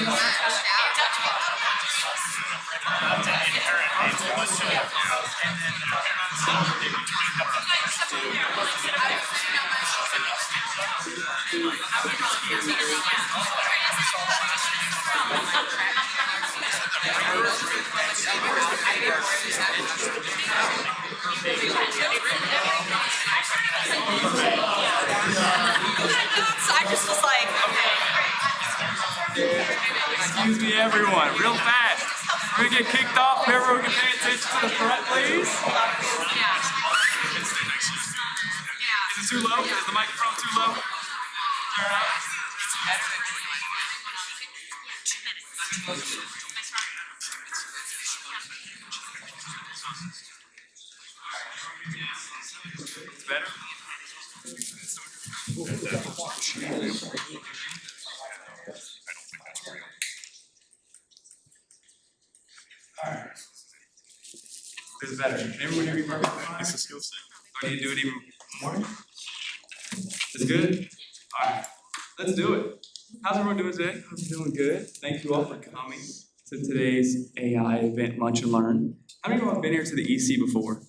I just was like, Excuse me, everyone, real fast. We're gonna get kicked off. Everyone can pay attention to the front, please. Is it too low? Is the microphone too low? Turn up. It's better? Alright. This is better. Can everyone hear me perfectly? It's a skill set. Do I need to do it even more? It's good? Alright. Let's do it. How's everyone doing today? I'm doing good. Thank you all for coming to today's AI event, Lunch and Learn. How many of you have been here to the EC before?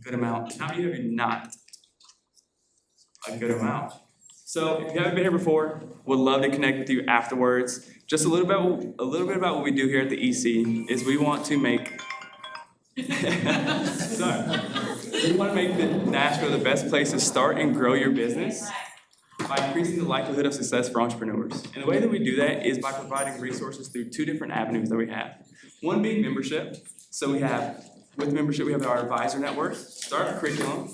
Good amount. How many of you have not? A good amount. So if you haven't been here before, would love to connect with you afterwards. Just a little bit about what we do here at the EC is we want to make Nashville the best place to start and grow your business by increasing the likelihood of success for entrepreneurs. And the way that we do that is by providing resources through two different avenues that we have. One being membership. So with membership, we have our advisor network, startup curriculum,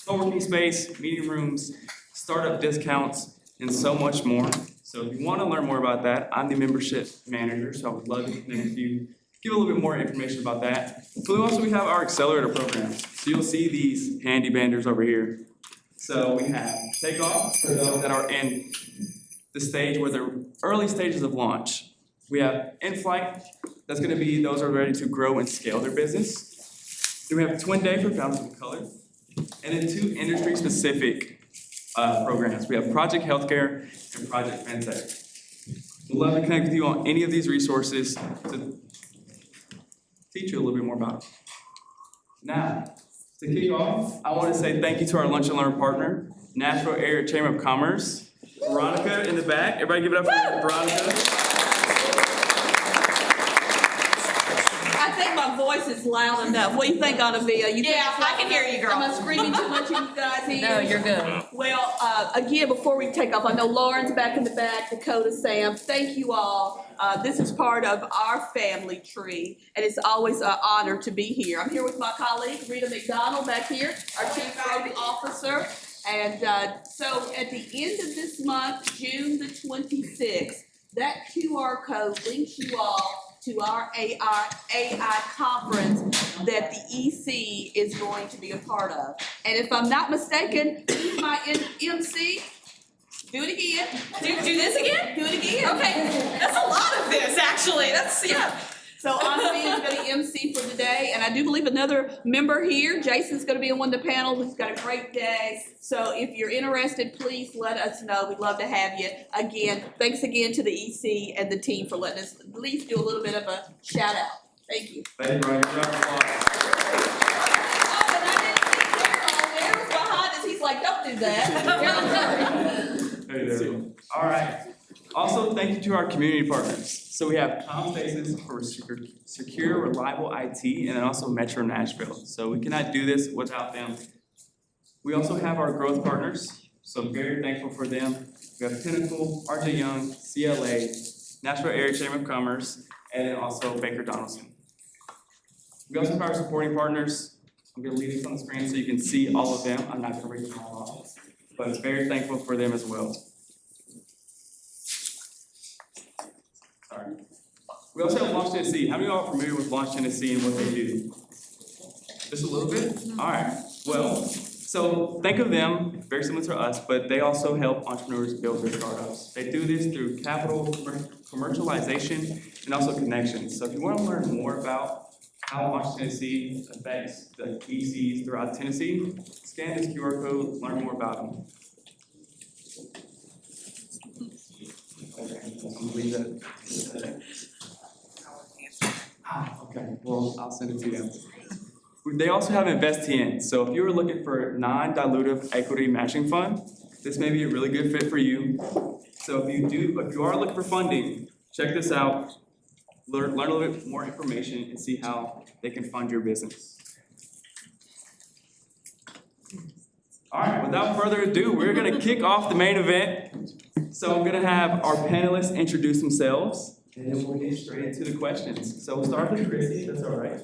co-working space, meeting rooms, startup discounts, and so much more. So if you want to learn more about that, I'm the membership manager, so I would love to connect with you, give a little bit more information about that. But we have our accelerator programs. So you'll see these handy banders over here. So we have takeoff for those that are in the stage where they're early stages of launch. We have in-flight, that's going to be those who are ready to grow and scale their business. Then we have Twin Day for Founders of Color. And then two industry-specific programs. We have Project Healthcare and Project FinTech. We'd love to connect with you on any of these resources to teach you a little bit more about it. Now, to kick off, I want to say thank you to our Lunch and Learn partner, Nashville Area Chamber of Commerce. Veronica in the back. Everybody give it up for Veronica. I think my voice is loud enough. What do you think, Anavia? yeah, I can hear you, girl. Am I screaming too much, you guys hear? No, you're good. Well, again, before we take off, I know Lauren's back in the back, Dakota, Sam, thank you all. This is part of our family tree, and it's always an honor to be here. I'm here with my colleague, Rita McDonald, back here, our Chief Growth Officer. And so at the end of this month, June the 26th, that QR code links you all to our AI conference that the EC is going to be a part of. And if I'm not mistaken, who's my MC? Do it again. Do this again? Do it again. Okay, that's a lot of this, actually. Yeah. So Anthony is going to MC for today, and I do believe another member here, Jason's going to be on one of the panels. He's got a great day. So if you're interested, please let us know. We'd love to have you. Again, thanks again to the EC and the team for letting us at least do a little bit of a shout out. Thank you. Thank you, Brian. Oh, and I didn't see Daryl. Daryl's behind us. He's like, don't do that. Hey there. All right. Also, thank you to our community partners. So we have CommSpaces for secure, reliable IT, and then also Metro Nashville. So we cannot do this without them. We also have our growth partners. So I'm very thankful for them. We have Pinnacle, RJ Young, CLA, Nashville Area Chamber of Commerce, and then also Baker Donaldson. We also have our supporting partners. I'm going to leave this on the screen so you can see all of them. I'm not going to read them all off, but I'm very thankful for them as well. Sorry. We also have Launch Tennessee. How many of y'all are familiar with Launch Tennessee and what they do? Just a little bit? All right. Well, so think of them very similar to us, but they also help entrepreneurs build their startups. They do this through capital, commercialization, and also connections. So if you want to learn more about how Launch Tennessee affects the ECs throughout Tennessee, scan this QR code, learn more about them. Okay. believe that. Okay, well, I'll send it to you. They also have InvestTN, so if you were looking for non-dilutive equity matching fund, this may be a really good fit for you. So if you are looking for funding, check this out, learn a little bit more information and see how they can fund your business. All right, without further ado, we're gonna kick off the main event. So I'm gonna have our panelists introduce themselves, and then we'll get straight into the questions. So we'll start with Chrissy, if that's all right.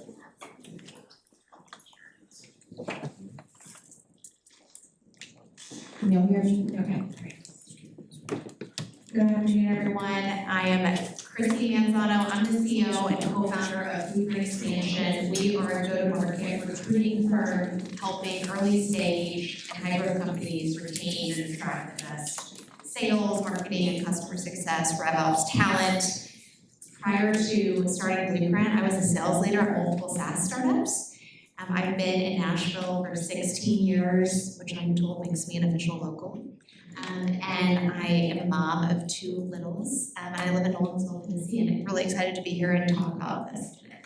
Can you hear me? Okay, great. Good afternoon, everyone. I am Christy Manzano. I'm the CEO and co-founder of Blueprint Expansion. We are a go-to-market recruiting firm helping early stage and high-growth companies retain and attract the best sales, marketing, and customer success, RevOps talent. Prior to starting Blueprint, I was a sales leader at multiple SaaS startups. I've been in Nashville for 16 years, which I'm told makes me an official local. And I am a mom of 2 littles. I live in Nolensville, Tennessee, and I'm really excited to be here and talk about this today.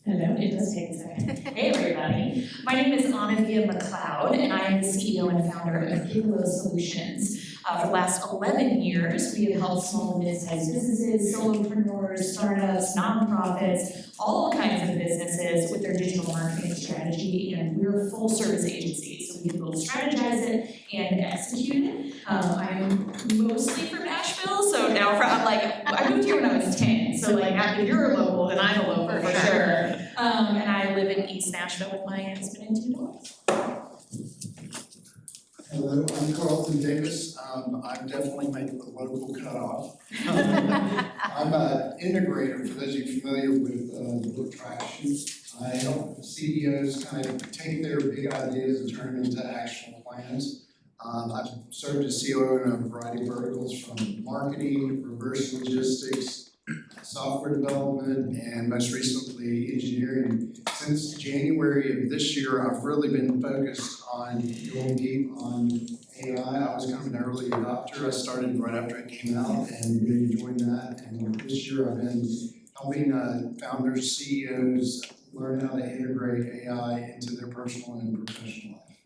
Hello, it does take a second. Hey, everybody. My name is Anavia McLeod, and I am the CEO and founder of Halo Solutions. For the last 11 years, we have helped small and mid-sized businesses, solopreneurs, startups, nonprofits, all kinds of businesses with their digital marketing strategy, and we're a full-service agency, so we can both strategize it and execute it. I'm mostly from Nashville, so now I moved here when I was 10, so if you're a local, then I'm a local for sure. And I live in East Nashville with my husband and 2 daughters. Hello, I'm Carlton Davis. I'm definitely making the local cutoff. I'm an integrator, for those of you familiar with the book Traction. I help CEOs kind of take their big ideas and turn them into actionable plans. I've served as COO in a variety of verticals from marketing, reverse logistics, software development, and most recently engineering. Since January of this year, I've really been focused on going deep on AI. I was kind of an early adopter. I started right after it came out and really enjoying that. And this year I've been helping founders, CEOs learn how to integrate AI into their personal and professional life.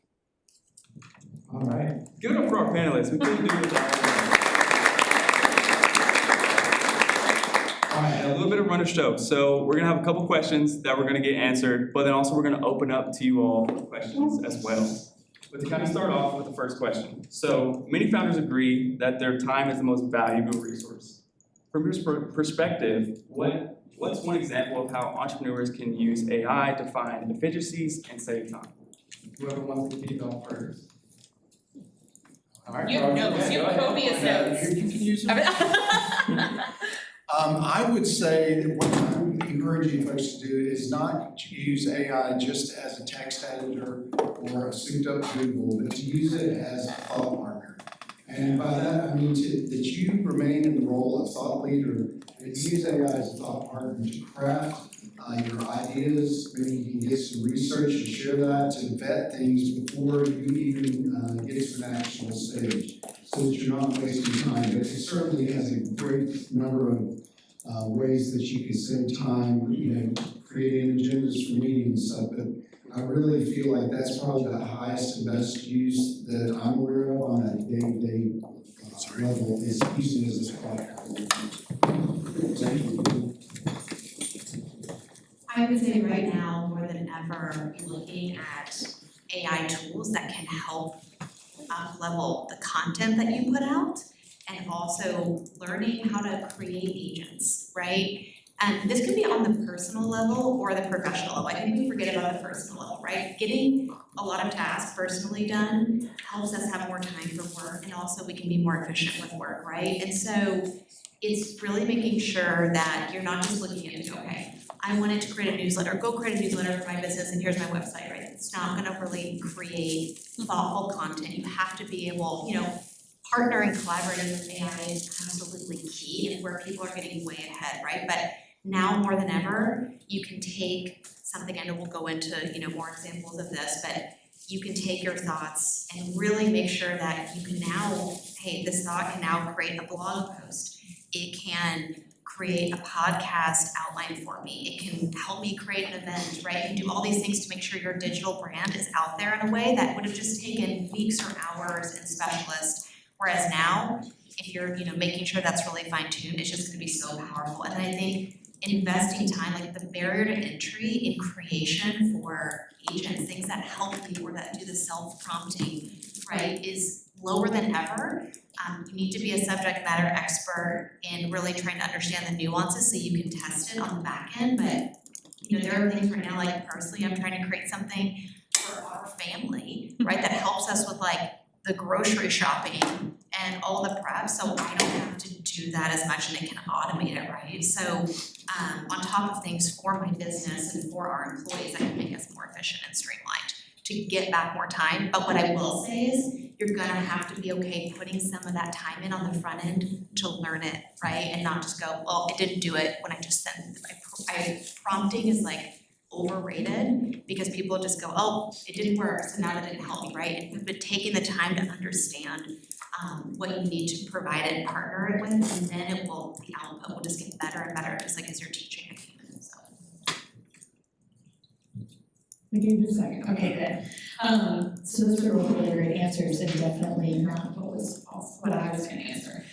All right. Give it up for our panelists. We couldn't do it without them. All right, a little bit of run of show. So we're gonna have a couple questions that we're gonna get answered, but then also we're gonna open up to you all for questions as well. But to kind of start off with the first question. So many founders agree that their time is the most valuable resource. From your perspective, what's one example of how entrepreneurs can use AI to find efficiencies and save time? Whoever wants to kick off first. All right. You have notes, you have copious notes. You can use them. I would say that what I'm encouraging folks to do is not to use AI just as a text editor or a souped up Google, but to use it as a thought partner. And by that, I mean that you remain in the role of thought leader and use AI as a thought partner to craft your ideas. Maybe you can get some research and share that to vet things before you even get to an actionable stage, so that you're not wasting time. But it certainly has a great number of ways that you can save time, creating agendas for meetings and stuff. But I really feel like that's probably the highest and best use that I'm aware of on a day-to-day level, is using it as a platform. I would say right now, more than ever, be looking at AI tools that can help up-level the content that you put out, and also learning how to create agents, right? And this can be on the personal level or the professional level. I think we forget about the personal level, right? Getting a lot of tasks personally done helps us have more time for work, and also we can be more efficient with work, right? And so it's really making sure that you're not just looking at, okay, I wanted to create a newsletter, go create a newsletter for my business and here's my website, right? It's not gonna really create thoughtful content. You have to be able, partnering and collaborating with AI is absolutely key, and where people are getting way ahead, right? But now more than ever, you can take something, and we'll go into, more examples of this, but you can take your thoughts and really make sure that you can now, hey, this thought can now create a blog post. It can create a podcast outline for me. It can help me create an event, right? You can do all these things to make sure your digital brand is out there in a way that would have just taken weeks or hours and specialists. Whereas now, if you're, making sure that's really fine-tuned, it's just gonna be so powerful. And I think investing time, like the barrier to entry in creation for agents, things that help you or that do the self-prompting, right, is lower than ever. You need to be a subject matter expert in really trying to understand the nuances so you can test it on the back end. But there are things right now, like personally, I'm trying to create something for our family, right, that helps us with like the grocery shopping and all the prep, so I don't have to do that as much and it can automate it, right? So on top of things for my business and for our employees, that can make us more efficient and streamlined to get back more time. But what I will say is you're gonna have to be okay putting some of that time in on the front end to learn it, right? And not just go, well, I didn't do it when I just sent it. Prompting is like overrated because people just go, oh, it didn't work, so now that didn't help me, right? But taking the time to understand what you need to provide it and partner it with, and then the output will just get better and better, just like as you're teaching a human, so. We gave you a second, okay, good. So those were really great answers and definitely not what I was gonna answer.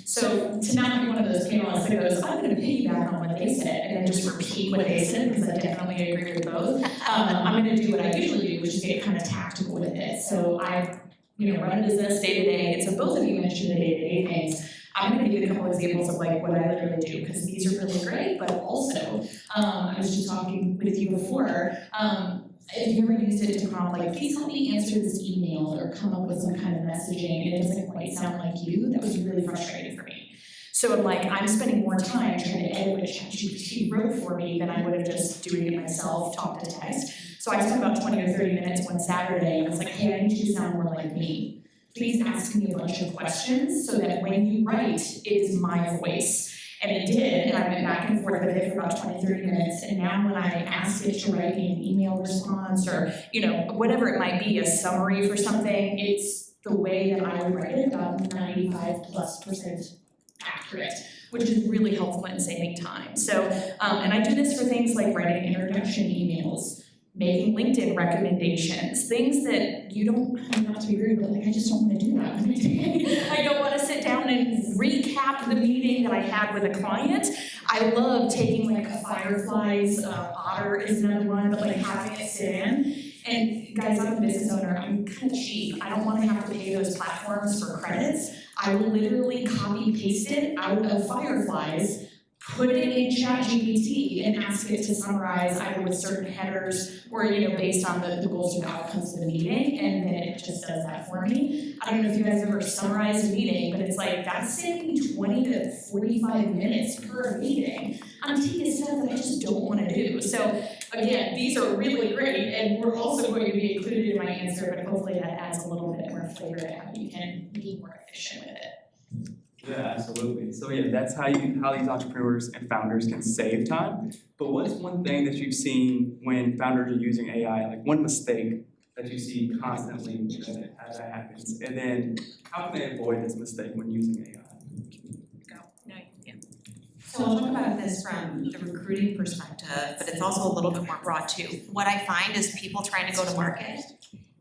So to not be one of those panelists that goes, I'm gonna piggyback on what they said and then just repeat what they said, because I definitely agree with both. I'm gonna do what I usually do, which is get kind of tactical with it. So I run a business day to day, and so both of you mentioned the day-to-day things. I'm gonna give you a couple examples of like what I literally do, because these are really great, but also, I was just talking with you before, if you ever used it to prompt like, please help me answer this email or come up with some kind of messaging, and it doesn't quite sound like you, that was really frustrating for me. So I'm like, I'm spending more time trying to edit what ChatGPT wrote for me than I would have just doing it myself, talk to text. So I spent about 20 or 30 minutes one Saturday, and I was like, hey, I need you to sound more like me. Please ask me a bunch of questions so that when you write, it is my voice. And it did, and I went back and forth with it for about 20, 30 minutes, and now when I ask it to write me an email response or, whatever it might be, a summary for something, it's the way that I would write it, about 95+% accurate, which is really helpful in saving time. So, and I do this for things like writing introduction emails, making LinkedIn recommendations, things that you don't, not to be rude, but like I just don't want to do that every day. I don't want to sit down and recap the meeting that I had with a client. I love taking like a Fireflies, Otter is another one, but like having it sit in. And guys, I'm a business owner, I'm kind of cheap. I don't want to have to pay those platforms for credits. I will literally copy paste it out of Fireflies, put it in ChatGPT and ask it to summarize either with certain headers or, based on the goals and outcomes of the meeting, and then it just does that for me. I don't know if you guys ever summarized a meeting, but it's like, that's saving me 20 to 45 minutes per meeting. I'm taking stuff that I just don't want to do. So again, these are really great, and we're also going to be included in my answer, but hopefully that adds a little bit more flavor to how you can be more efficient with it. Yeah, absolutely. So yeah, that's how these entrepreneurs and founders can save time. But what is one thing that you've seen when founders are using AI, like one mistake that you see constantly as that happens? And then how can they avoid this mistake when using AI? So I'll talk about this from the recruiting perspective, but it's also a little bit more broad too. What I find is people trying to go to market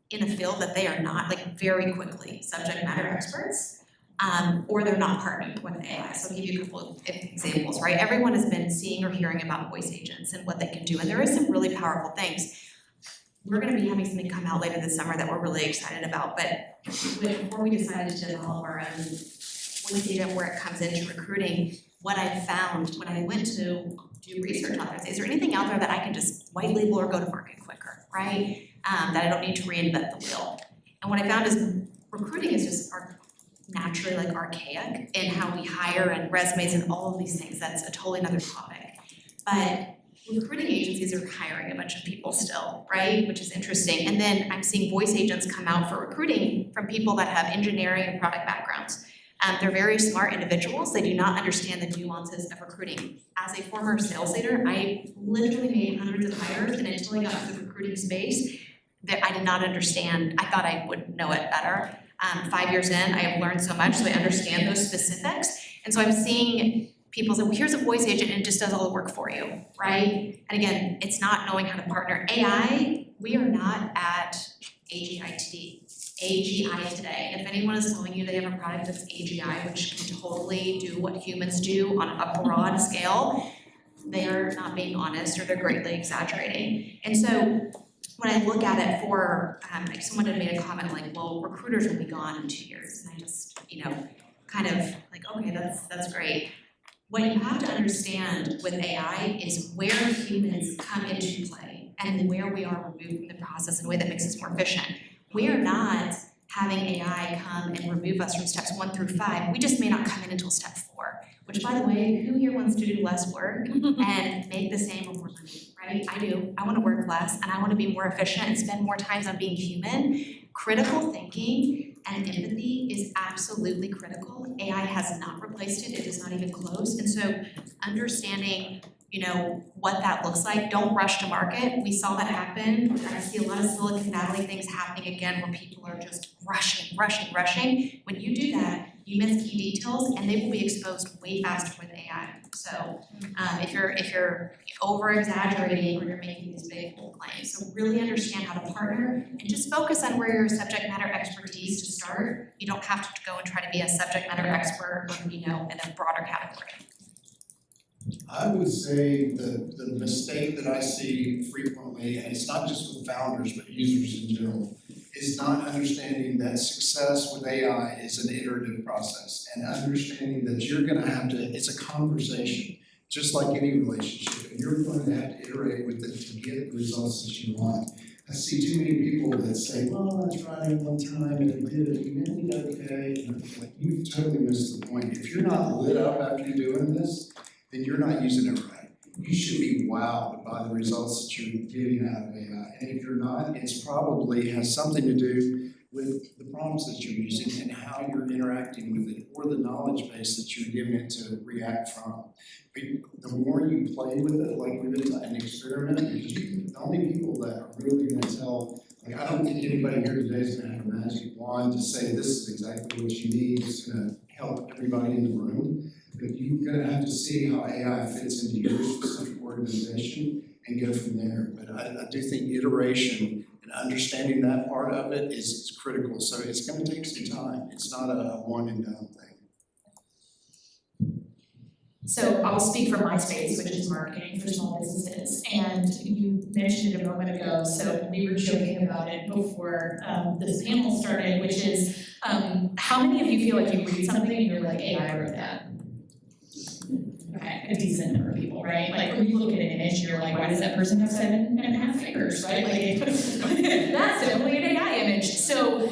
in a field that they are not, like very quickly, subject matter experts. Or they're not partnering with AI. So I'll give you a couple of examples, right? Everyone has been seeing or hearing about voice agents and what they can do, and there is some really powerful things. We're gonna be having something come out later this summer that we're really excited about, but before we decided to develop our own voice agent where it comes into recruiting, what I found when I went to do research on this, is there anything out there that I can just white label or go to market quicker, right? That I don't need to reinvent the wheel. And what I found is recruiting is just naturally like archaic in how we hire and resumes and all of these things. That's a totally another topic. But recruiting agencies are hiring a bunch of people still, right? Which is interesting. And then I'm seeing voice agents come out for recruiting from people that have engineering and product backgrounds. They're very smart individuals. They do not understand the nuances of recruiting. As a former sales leader, I literally made hundreds of hires, and until I got to the recruiting space, that I did not understand. I thought I would know it better. 5 years in, I have learned so much, so I understand those specifics. And so I'm seeing people say, well, here's a voice agent and it just does all the work for you, right? And again, it's not knowing how to partner. AI, we are not at AGI today. If anyone is telling you they have a product that's AGI, which can totally do what humans do on a broad scale, they are not being honest or they're greatly exaggerating. And so when I look at it for, like someone had made a comment like, well, recruiters will be gone in 2 years. And I just, kind of like, okay, that's great. What you have to understand with AI is where humans come into play and where we are removed from the process in a way that makes us more efficient. We are not having AI come and remove us from steps 1 through 5. We just may not come in until step 4, which by the way, who here wants to do less work and make the same or more money, right? I do. I want to work less and I want to be more efficient and spend more time on being human. Critical thinking and empathy is absolutely critical. AI has not replaced it. It is not even close. And so understanding what that looks like. Don't rush to market. We saw that happen. I see a lot of Silicon Valley things happening again where people are just rushing. When you do that, you miss key details and they will be exposed way faster with AI. So if you're over exaggerating or you're making these big bold claims, so really understand how to partner and just focus on where your subject matter expertise to start. You don't have to go and try to be a subject matter expert, in a broader category. I would say the mistake that I see frequently, and it's not just with founders, but users in general, is not understanding that success with AI is an iterative process and understanding that you're gonna have to, it's a conversation, just like any relationship, and you're going to have to iterate with it to get the results that you want. I see too many people that say, well, I tried it one time and we did it, we did okay. And I'm like, you've totally missed the point. If you're not lit up after you're doing this, then you're not using it right. You should be wowed by the results that you're getting out of AI. And if you're not, it's probably has something to do with the prompts that you're using and how you're interacting with it or the knowledge base that you're giving it to react from. But the more you play with it, like we've been an experiment, the only people that are really gonna tell, like I don't think anybody here today is gonna have a magic wand to say this is exactly what you need, it's gonna help everybody in the room. But you're gonna have to see how AI fits into your specific organization and go from there. But I do think iteration and understanding that part of it is critical. So it's gonna take some time. It's not a one and done thing. So I'll speak for my space, which is marketing for small businesses. And you mentioned it a moment ago, so we were joking about it before this panel started, which is how many of you feel like you read something and you're like, hey, I wrote that? Okay, a decent number of people, right? Like when you look at an image, you're like, why does that person have 7.5 fingers, right? Like that's definitely an AI image. So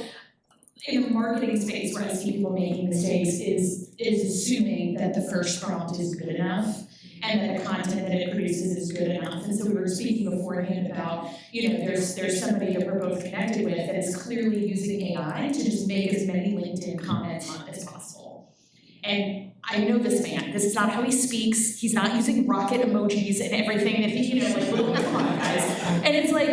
in the marketing space where I see people making mistakes is assuming that the first prompt is good enough and that the content that it produces is good enough. And so we were speaking beforehand about, there's somebody that we're both connected with that is clearly using AI to just make as many LinkedIn comments on as possible. And I know this man. This is not how he speaks. He's not using rocket emojis and everything that like little guys. And it's like,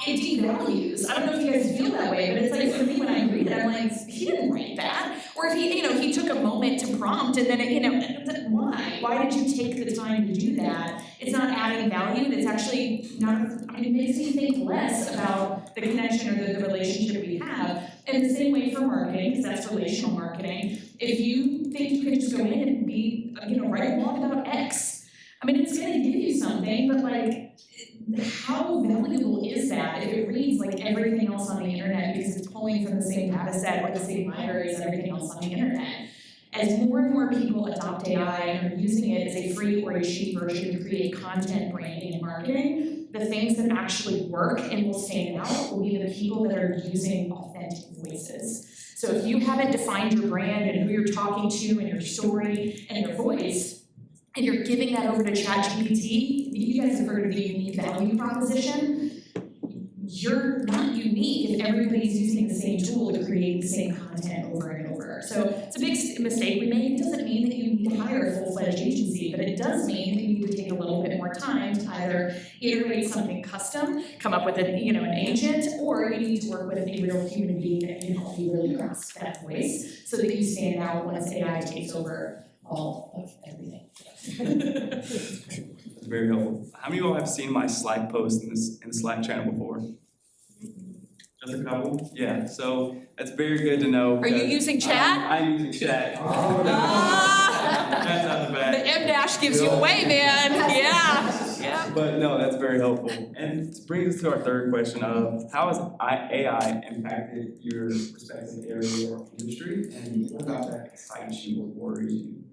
it devalues. I don't know if you guys feel that way, but it's like for me when I read it, I'm like, he didn't write that. Or if he took a moment to prompt and then why? Why did you take the time to do that? It's not adding value, and it's actually not, it makes me think less about the connection or the relationship we have. And the same way for marketing, because that's relational marketing. If you think you can just go in and be, write a blog about X, it's gonna give you something, but like, how valuable is that if it reads like everything else on the internet because it's pulling from the same data set or the same library as everything else on the internet? As more and more people adopt AI and are using it as a free or a cheap version to create content, branding, and marketing, the things that actually work and will stand out will be the people that are using authentic voices. So if you haven't defined your brand and who you're talking to and your story and your voice, and you're giving that over to ChatGPT, you guys have heard of the unique value proposition. You're not unique if everybody's using the same tool to create the same content over and over. So it's a big mistake we make. It doesn't mean that you need to hire a full-fledged agency, but it does mean that you need to take a little bit more time to either iterate something custom, come up with an agent, or you need to work with a real human being that can help you really grasp that voice so that you stand out once AI takes over all of everything. That's very helpful. How many of you all have seen my Slack post in the Slack channel before? Just a couple? Yeah, so that's very good to know. Are you because using chat? I'm using chat. That's out the The back. M- gives you away, man. Yeah. But no, that's very helpful. And this brings us to our third question of how has AI impacted your respective area or industry? And what about that excites you or worries you?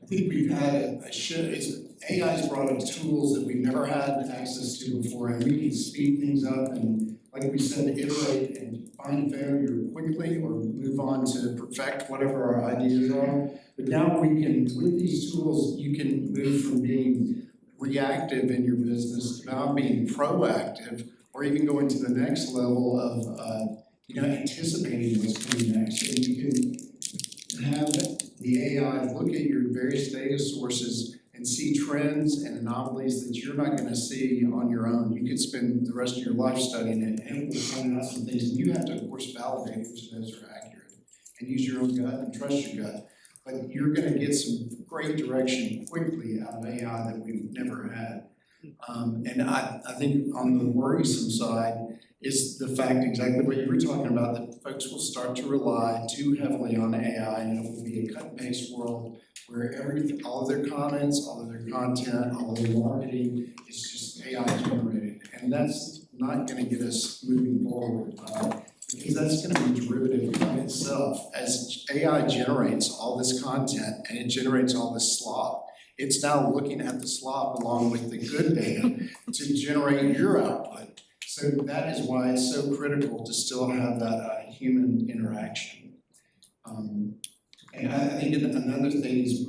I think we've had AI's brought us tools that we've never had access to before, and we can speed things up and, like we said, iterate and find failure quickly or move on to perfect whatever our ideas are. But now we can, with these tools, you can move from being reactive in your business to now being proactive, or even going to the next level of anticipating what's coming next. And you can have the AI look at your various data sources and see trends and anomalies that you're not going to see on your own. You could spend the rest of your life studying it, and it will find out some things, and you have to, of course, validate which of those are accurate and use your own gut and trust your gut. But you're going to get some great direction quickly out of AI that we've never had. And I think on the worrisome side is the fact exactly what you were talking about, that folks will start to rely too heavily on AI, and it will be a cut and paste world where all of their comments, all of their content, all of their marketing is just AI generated. And that's not going to get us moving forward because that's going to be derivative of itself. As AI generates all this content and it generates all this slop, it's now looking at the slop along with the good data to generate your output. So that is why it's so critical to still have that human interaction. And I think another thing is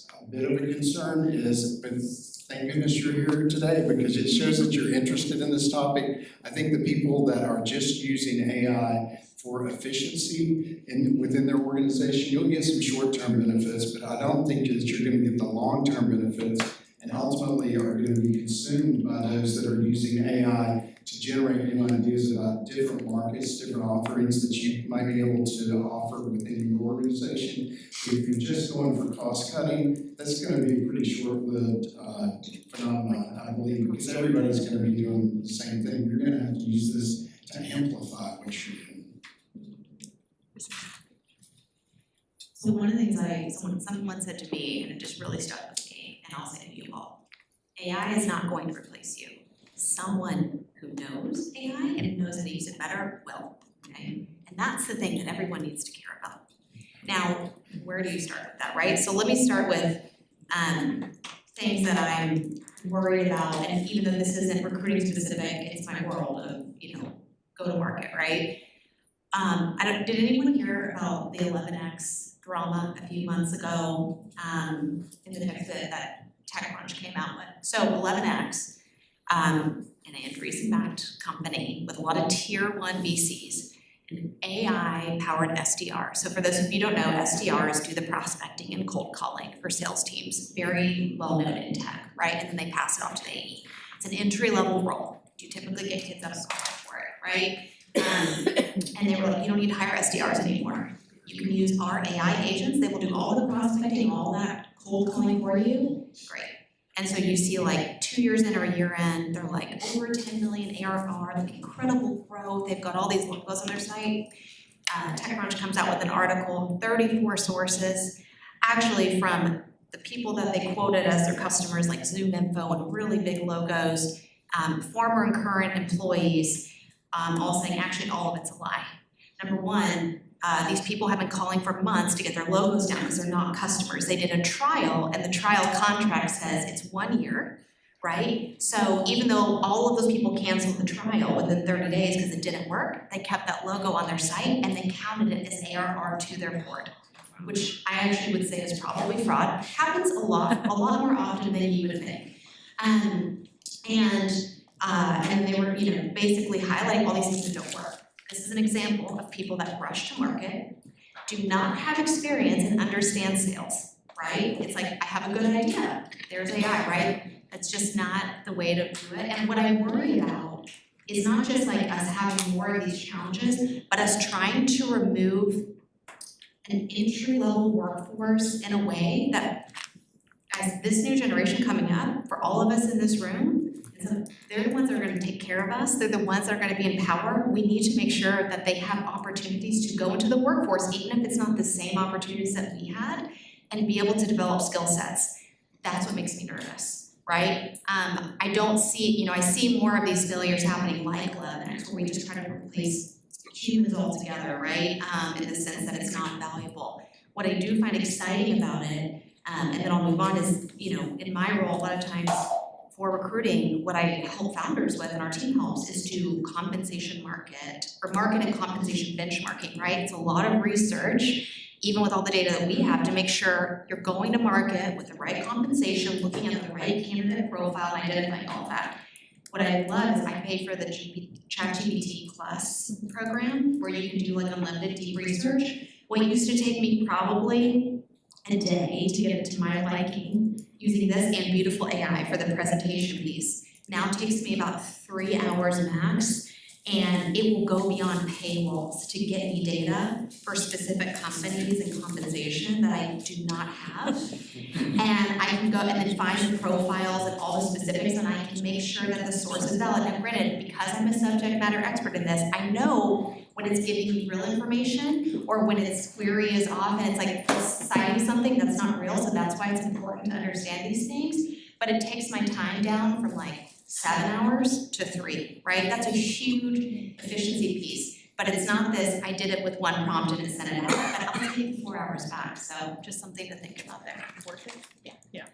a bit of a concern is, but thank goodness you're here today because it shows that you're interested in this topic. I think the people that are just using AI for efficiency within their organization, you'll get some short-term benefits, but I don't think that you're going to get the long-term benefits and ultimately are going to be consumed by those that are using AI to generate new ideas about different markets, different offerings that you might be able to offer within your organization. If you're just going for cost cutting, that's going to be a pretty short-lived phenomenon, I believe, because everybody's going to be doing the same thing. You're going to have to use this to amplify what you're doing. So one of the things someone said to me, and it just really stuck with me, and I'll say to you all, AI is not going to replace you. Someone who knows AI and knows how to use it better will, okay? And that's the thing that everyone needs to care about. Now, where do you start with that, right? So let me start with things that I'm worried about, and even though this isn't recruiting specific, it's my world of, go to market, right? Did anyone hear about the 11X drama a few months ago in the text that TechCrunch came out with? So 11X, an Andreessen-backed company with a lot of tier 1 VCs, an AI-powered SDR. So for those of you who don't know, SDRs do the prospecting and cold calling for sales teams, very well known in tech, right? And then they pass it off to the AE. It's an entry-level role. You typically get kids out of college for it, right? And they were like, you don't need to hire SDRs anymore. You can use our AI agents. They will do all the prospecting, all that cold calling for you. Great. And so you see like 2 years in or a year in, they're like over 10 million ARR, like incredible growth. They've got all these logos on their site. TechCrunch comes out with an article, 34 sources, actually from the people that they quoted as their customers, like ZoomInfo and really big logos, former and current employees, all saying actually all of it's a lie. Number one, these people have been calling for months to get their logos down because they're not customers. They did a trial, and the trial contract says it's 1 year, right? So even though all of those people canceled the trial within 30 days because it didn't work, they kept that logo on their site and they counted it as ARR to their board, which I actually would say is probably fraud. Happens a lot more often than you would think. And they were, basically highlighting all these things that don't work. This is an example of people that rush to market, do not have experience and understand sales, right? It's like, I have a good idea, there's AI, right? That's just not the way to do it. And what I worry about is not just like us having more of these challenges, but us trying to remove an entry-level workforce in a way that, as this new generation coming up, for all of us in this room, they're the ones that are gonna take care of us, they're the ones that are gonna be in power. We need to make sure that they have opportunities to go into the workforce, even if it's not the same opportunities that we had, and be able to develop skill sets. That's what makes me nervous, right? I don't see, I see more of these failures happening like Lebanon, where we just try to replace humans altogether, right? In the sense that it's not valuable. What I do find exciting about it, and then I'll move on, is, in my role, a lot of times for recruiting, what I help founders with and our team helps is do compensation market and compensation benchmarking, right? It's a lot of research, even with all the data that we have, to make sure you're going to market with the right compensation, looking at the right candidate profile, and identifying all of that. What I love is I pay for the ChatGPT Plus program, where you can do like unlimited deep research. What used to take me probably a day to get it to my liking, using this and beautiful AI for the presentation piece, now takes me about 3 hours max, and it will go beyond paywalls to get me data for specific companies and compensation that I do not have. And I can go and then find the profiles and all the specifics, and I can make sure that the source is valid. And granted, because I'm a subject matter expert in this, I know when it's giving me real information or when its query is off and it's like citing something that's not real, so that's why it's important to understand these things. But it takes my time down from like 7 hours to 3, right? That's a huge efficiency piece. But it's not this, I did it with one prompt and it sent it out, but I'll take 4 hours back. So just something to think about there. Worth it? Yeah.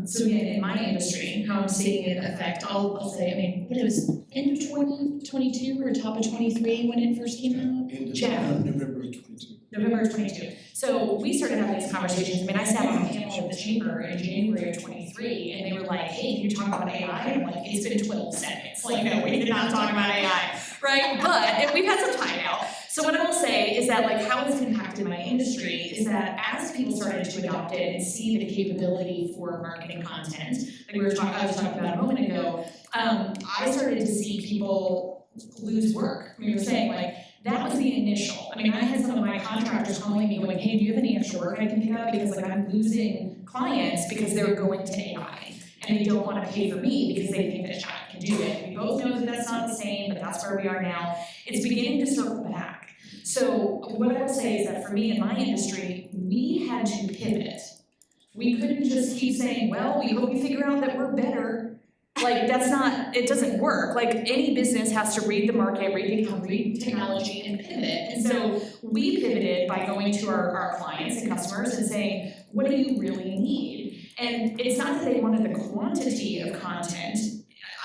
So again, in my industry, how I'm seeing it affect, I'll say, but it was end of 2022 or top of 23 when it first came out? November of 22. November of 22. So we started having these conversations. I sat on a panel with the chamber in January of 23, and they were like, hey, can you talk about AI? I'm like, it's been 12 seconds. Like, no, we did not talk about AI, right? But we've had some time now. So what I will say is that, like, how it's impacted my industry is that as people started to adopt it and see the capability for marketing content, like I was talking about a moment ago, I started to see people lose work. We were saying, like, that was the initial. I had some of my contractors calling me going, hey, do you have any extra work I can pick up? Because like I'm losing clients because they're going to AI and they don't want to pay for me because they think that chat can do it. We both know that that's not the same, but that's where we are now. It's beginning to circle back. So what I will say is that for me in my industry, we had to pivot. We couldn't just keep saying, well, we hope you figure out that we're better. Like, it doesn't work. Like, any business has to read the market, read technology, and pivot. And so we pivoted by going to our clients and customers and saying, what do you really need? And it's not that they wanted the quantity of content.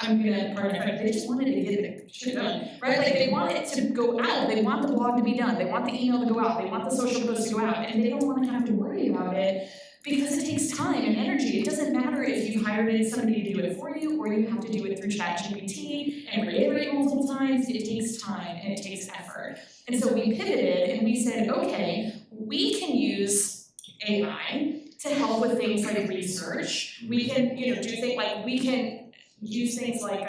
I'm gonna pardon my French, they just wanted to get the shit done, right? Like, they want it to go out. They want the blog to be done. They want the email to go out. They want the social post to go out. And they don't want to have to worry about it because it takes time and energy. It doesn't matter if you hired in somebody to do it for you or you have to do it through ChatGPT and reiterate multiple times. It takes time and it takes effort. And so we pivoted and we said, okay, we can use AI to help with things like research. We can, do things like, we can use things like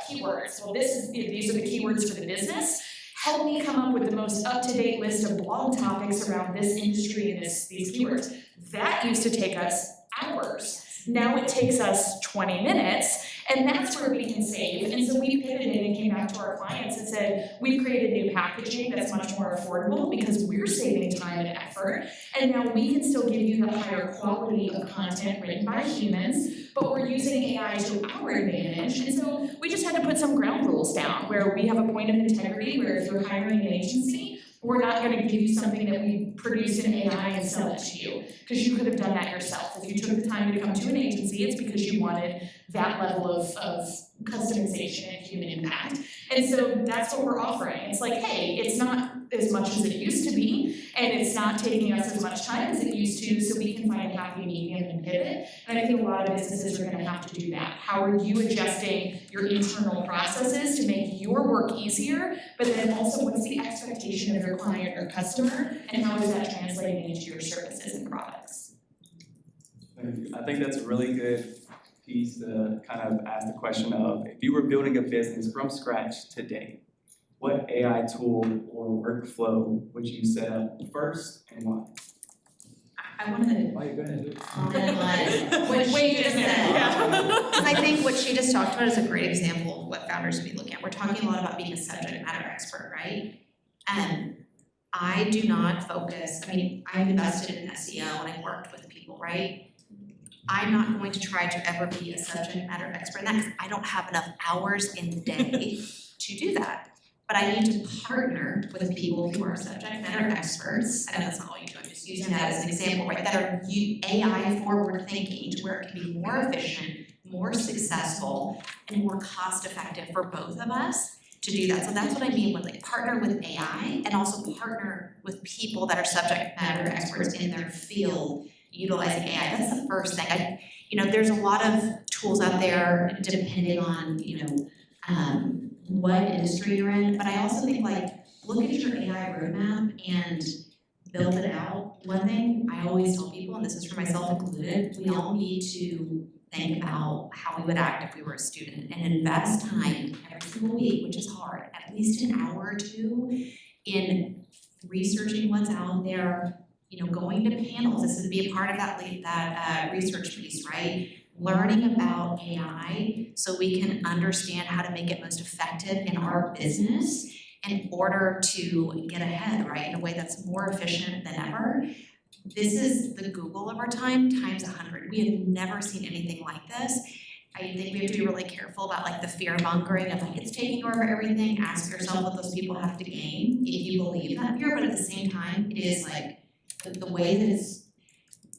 keywords. Well, these are the keywords for the business. Help me come up with the most up-to-date list of blog topics around this industry and these keywords. That used to take us hours. Now it takes us 20 minutes, and that's where we can save. And so we pivoted and came back to our clients and said, we've created new packaging that's much more affordable because we're saving time and effort, and now we can still give you the higher quality of content written by humans, but we're using AI to our advantage. And so we just had to put some ground rules down where we have a point of integrity where if you're hiring an agency, we're not going to give you something that we produce in AI and sell it to you, because you could have done that yourself. If you took the time to come to an agency, it's because you wanted that level of customization and human impact. And so that's what we're offering. It's like, hey, it's not as much as it used to be, and it's not taking us as much time as it used to, so we can find a happy medium and pivot. And I think a lot of businesses are gonna have to do that. How are you adjusting your internal processes to make your work easier, but then also what's the expectation of your client or customer, and how is that translating into your services and products? I think that's a really good piece to kind of ask the question of, if you were building a business from scratch today, what AI tool or workflow would you set up first and why? I wanted to Why you go ahead? comment on what she Wait a just minute. said. Yeah. Because I think what she just talked about is a great example of what founders should be looking at. We're talking a lot about being a subject matter expert, right? And I do not focus, I mean, I've invested in SEO and I've worked with people, right? I'm not going to try to ever be a subject matter expert in that because I don't have enough hours in the day to do that. But I need to partner with people who are subject matter experts. I know that's not all you do, I'm just using that as an example, right? That are AI forward thinking to where it can be more efficient, more successful, and more cost effective for both of us to do that. So that's what I mean with like partner with AI and also partner with people that are subject matter experts in their field utilizing AI. That's the first thing. There's a lot of tools out there depending on, what industry you're in, but I also think like, look at your AI roadmap and build it out. One thing I always tell people, and this is for myself included, we all need to think about how we would act if we were a student and invest time every single week, which is hard, at least an hour or two in researching what's out there, going to panels. This would be a part of that research piece, right? Learning about AI so we can understand how to make it most effective in our business in order to get ahead, right, in a way that's more efficient than ever. This is the Google of our time times 100. We have never seen anything like this. I think we have to be really careful about like the fear mongering of like it's taking over everything. Ask yourself what those people have to gain if you believe that fear, but at the same time, it is like the way that it's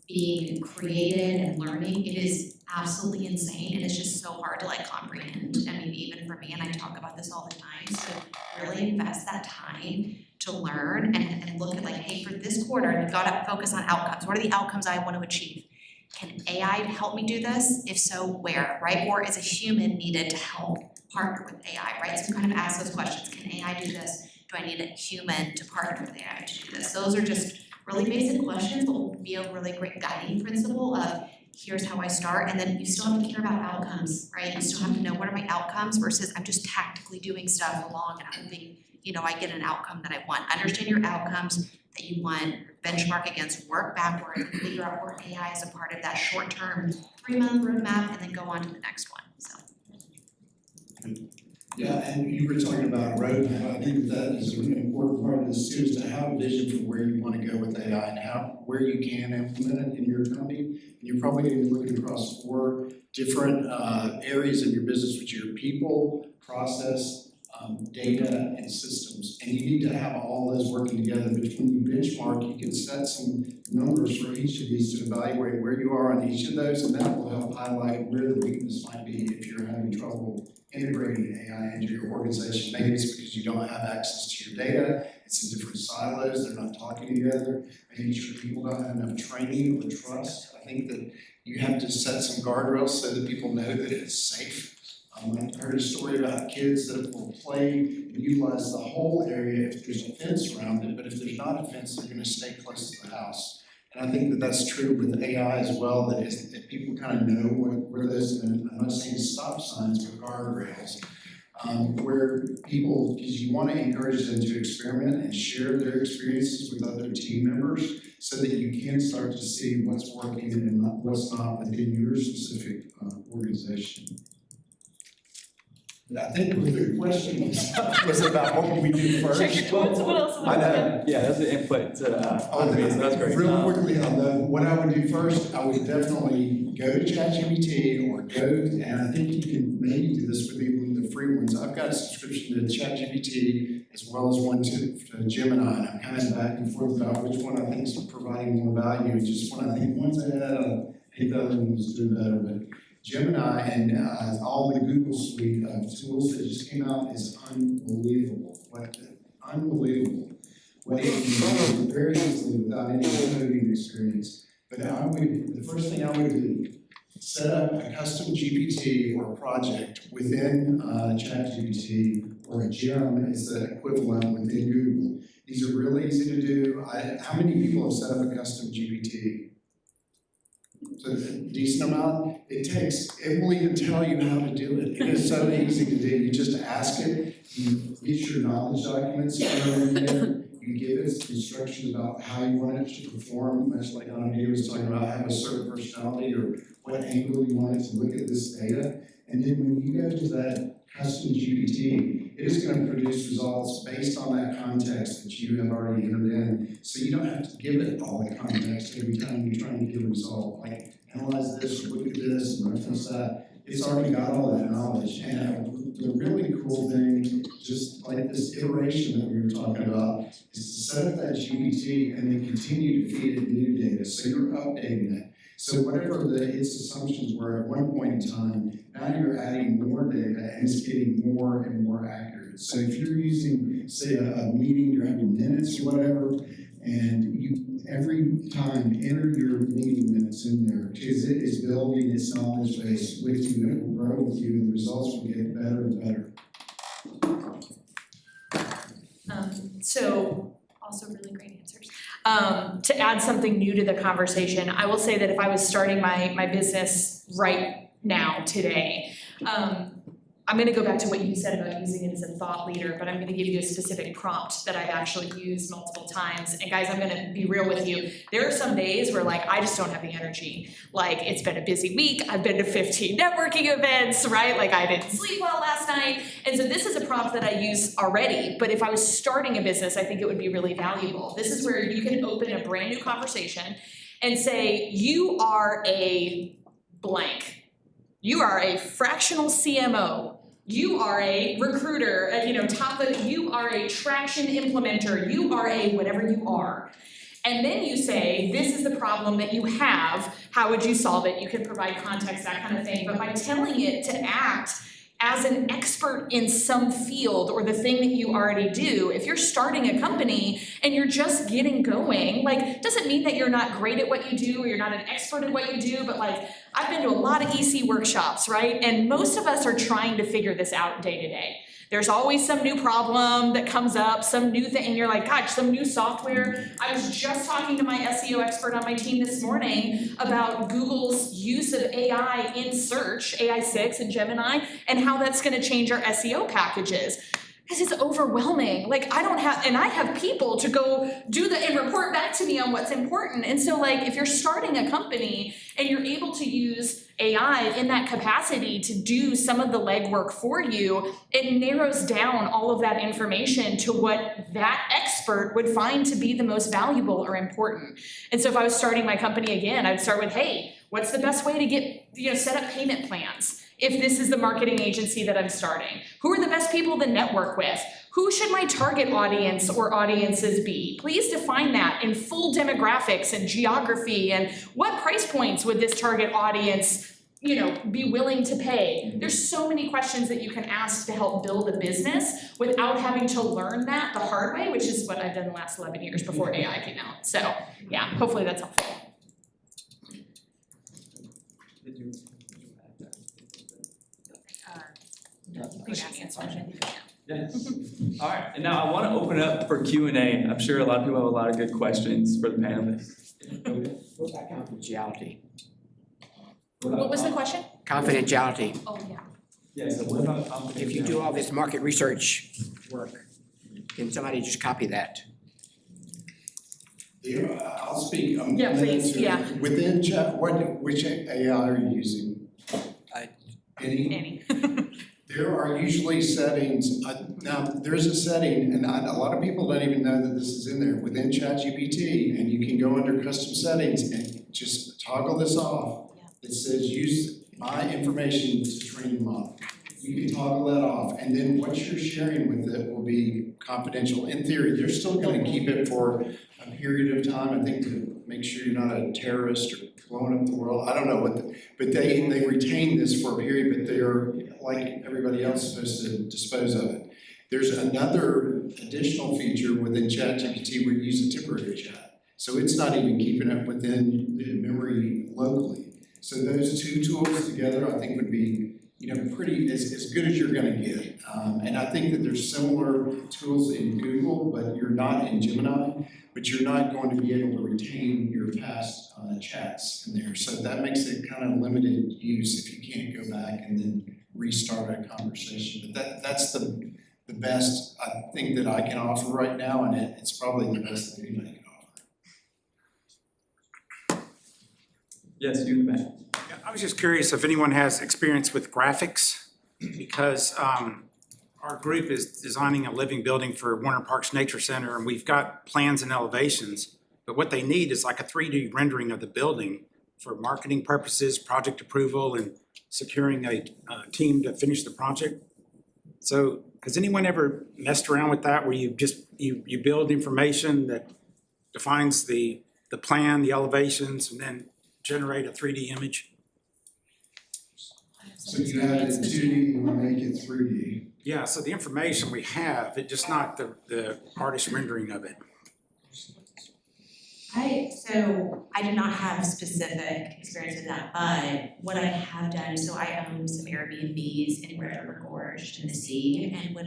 being created and learning, it is absolutely insane, and it's just so hard to like comprehend. I mean, even for me, and I talk about this all the time, so really invest that time to learn and look at like, hey, for this quarter, you've got to focus on outcomes. What are the outcomes I want to achieve? Can AI help me do this? If so, where, right? Or is a human needed to help partner with AI, right? So kind of ask those questions. Can AI do this? Do I need a human to partner with AI to do this? Those are just really basic questions, but will be a really great guiding principle of here's how I start, and then you still have to care about outcomes, right? You still have to know what are my outcomes versus I'm just tactically doing stuff along and hoping, I get an outcome that I want. Understand your outcomes that you want, benchmark against, work backwards, and figure out where AI is a part of that short-term 3-month roadmap, and then go on to the next one, so. Yeah, and you were talking about roadmap. I think that is an important part of this too, is to have a vision for where you want to go with AI and where you can implement it in your company. And you're probably going to be looking across 4 different areas of your business, which are your people, process, data, and systems. And you need to have all those working together. But when you benchmark, you can set some numbers for each of these to evaluate where you are on each of those, and that will help highlight where the weakness might be if you're having trouble integrating AI into your organization. Maybe it's because you don't have access to your data, it's in different silos, they're not talking together. Maybe your people don't have enough training or trust. I think that you have to set some guardrails so that people know that it's safe. I heard a story about kids that will play and utilize the whole area if there's a fence around it, but if there's not a fence, they're going to stay close to the house. And I think that that's true with AI as well, that if people kind of know where those, and I'm not saying stop signs, but guardrails, where people, because you want to encourage them to experiment and share their experiences with other team members so that you can start to see what's working and what's not within your specific organization. I think the question was about what would we do first. What else? I know, yeah, that's the input to, that's great. Real quickly on what I would do first, I would definitely go to ChatGPT or and I think you can maybe do this with even the free ones. I've got a subscription to ChatGPT as well as one to Gemini, and I'm kind of back and forth about which one I think is providing more value. Just when I think one's ahead, I think the other one was doing better, but Gemini and all the Google suite of tools that just came out is unbelievable. Unbelievable. What it can do very easily without any coding experience. But the first thing I would do, set up a custom GPT or a project within ChatGPT, or a gem is the equivalent within Google. These are really easy to do. How many people have set up a custom GPT? So a decent amount. It will even tell you how to do it. It is so easy to do. You just ask it, you get your knowledge documents in there, you give it instructions about how you want it to perform, much like Anahita was talking about, have a certain personality or what angle you want it to look at this data. And then when you go to that custom GPT, it is going to produce results based on that context that you have already entered in. So you don't have to give it all the context every time you're trying to give a result. Like, analyze this, look at this, and reference that. It's already got all that knowledge. And the really cool thing, just like this iteration that we were talking about, is to set up that GPT and then continue to feed it new data. So you're updating it. So whatever its assumptions were at one point in time, now you're adding more data and it's getting more and more accurate. So if you're using, say, a meeting, you're having minutes or whatever, and you every time enter your meeting minutes in there, because it is building its knowledge base with you, it will grow with you, and the results will get better and better. So, also really great answers. To add something new to the conversation, I will say that if I was starting my business right now, today, I'm gonna go back to what you said about using it as a thought leader, but I'm gonna give you a specific prompt that I've actually used multiple times. And guys, I'm gonna be real with you. There are some days where like, I just don't have the energy. Like, it's been a busy week. I've been to 15 networking events, right? Like, I didn't sleep well last night. And so this is a prompt that I use already, but if I was starting a business, I think it would be really valuable. This is where you can open a brand new conversation and say, you are a blank. You are a fractional CMO. You are a recruiter, you are a traction implementer, you are a whatever you are. And then you say, this is the problem that you have, how would you solve it? You can provide context, that kind of thing. But by telling it to act as an expert in some field or the thing that you already do, if you're starting a company and you're just getting going, like, doesn't mean that you're not great at what you do or you're not an expert at what you do, but like, I've been to a lot of EC workshops, right? And most of us are trying to figure this out day to day. There's always some new problem that comes up, some new thing, and you're like, gosh, some new software. I was just talking to my SEO expert on my team this morning about Google's use of AI in search, AI6 and Gemini, and how that's gonna change our SEO packages. Because it's overwhelming. Like, I have people to go do and report back to me on what's important. And so like, if you're starting a company and you're able to use AI in that capacity to do some of the legwork for you, it narrows down all of that information to what that expert would find to be the most valuable or important. And so if I was starting my company again, I'd start with, hey, what's the best way to get, set up payment plans? If this is the marketing agency that I'm starting, who are the best people to network with? Who should my target audience or audiences be? Please define that in full demographics and geography, and what price points would this target audience, be willing to pay? There's so many questions that you can ask to help build a business without having to learn that the hard way, which is what I've done the last 11 years before AI came out. So yeah, hopefully that's helpful. Yes. All right, and now I want to open it up for Q&A. I'm sure a lot of people have a lot of good questions for the panelists. What about confidentiality? What was the question? Confidentiality. Oh, yeah. Yeah, so what about confidentiality? If you do all this market research work, can somebody just copy that? Yeah, I'll speak. Yeah, please, yeah. Within chat, which AI are you using? Any? There are usually settings. Now, there's a setting, and a lot of people don't even know that this is in there, within ChatGPT, and you can go under custom settings and just toggle this off. It says use my information to train the model. You can toggle that off, and then what you're sharing with it will be confidential. In theory, you're still gonna keep it for a period of time, I think, to make sure you're not a terrorist or blowing up the world. I don't know but they retain this for a period, but they're, like everybody else, supposed to dispose of it. There's another additional feature within ChatGPT where you use a temporary chat. So it's not even keeping it within the memory locally. So those two tools together, I think, would be, pretty, as good as you're gonna get. And I think that there's similar tools in Google, but you're not in Gemini, but you're not going to be able to retain your past chats in there. So that makes it kind of limited use if you can't go back and then restart a conversation. But that's the best I think that I can offer right now, and it's probably the best that anybody can offer. Yes, you in the back. Yeah, I was just curious if anyone has experience with graphics, because our group is designing a living building for Warner Parks Nature Center, and we've got plans and elevations, but what they need is like a 3D rendering of the building for marketing purposes, project approval, and securing a team to finish the project. So has anyone ever messed around with that, where you build information that defines the plan, the elevations, and then generate a 3D image? So you have it in 2D, you want to make it 3D. Yeah, so the information we have, it's just not the artist rendering of it. I do not have specific experience with that, but what I have done, so I own some Airbnbs in Red River Gorge, Tennessee, and when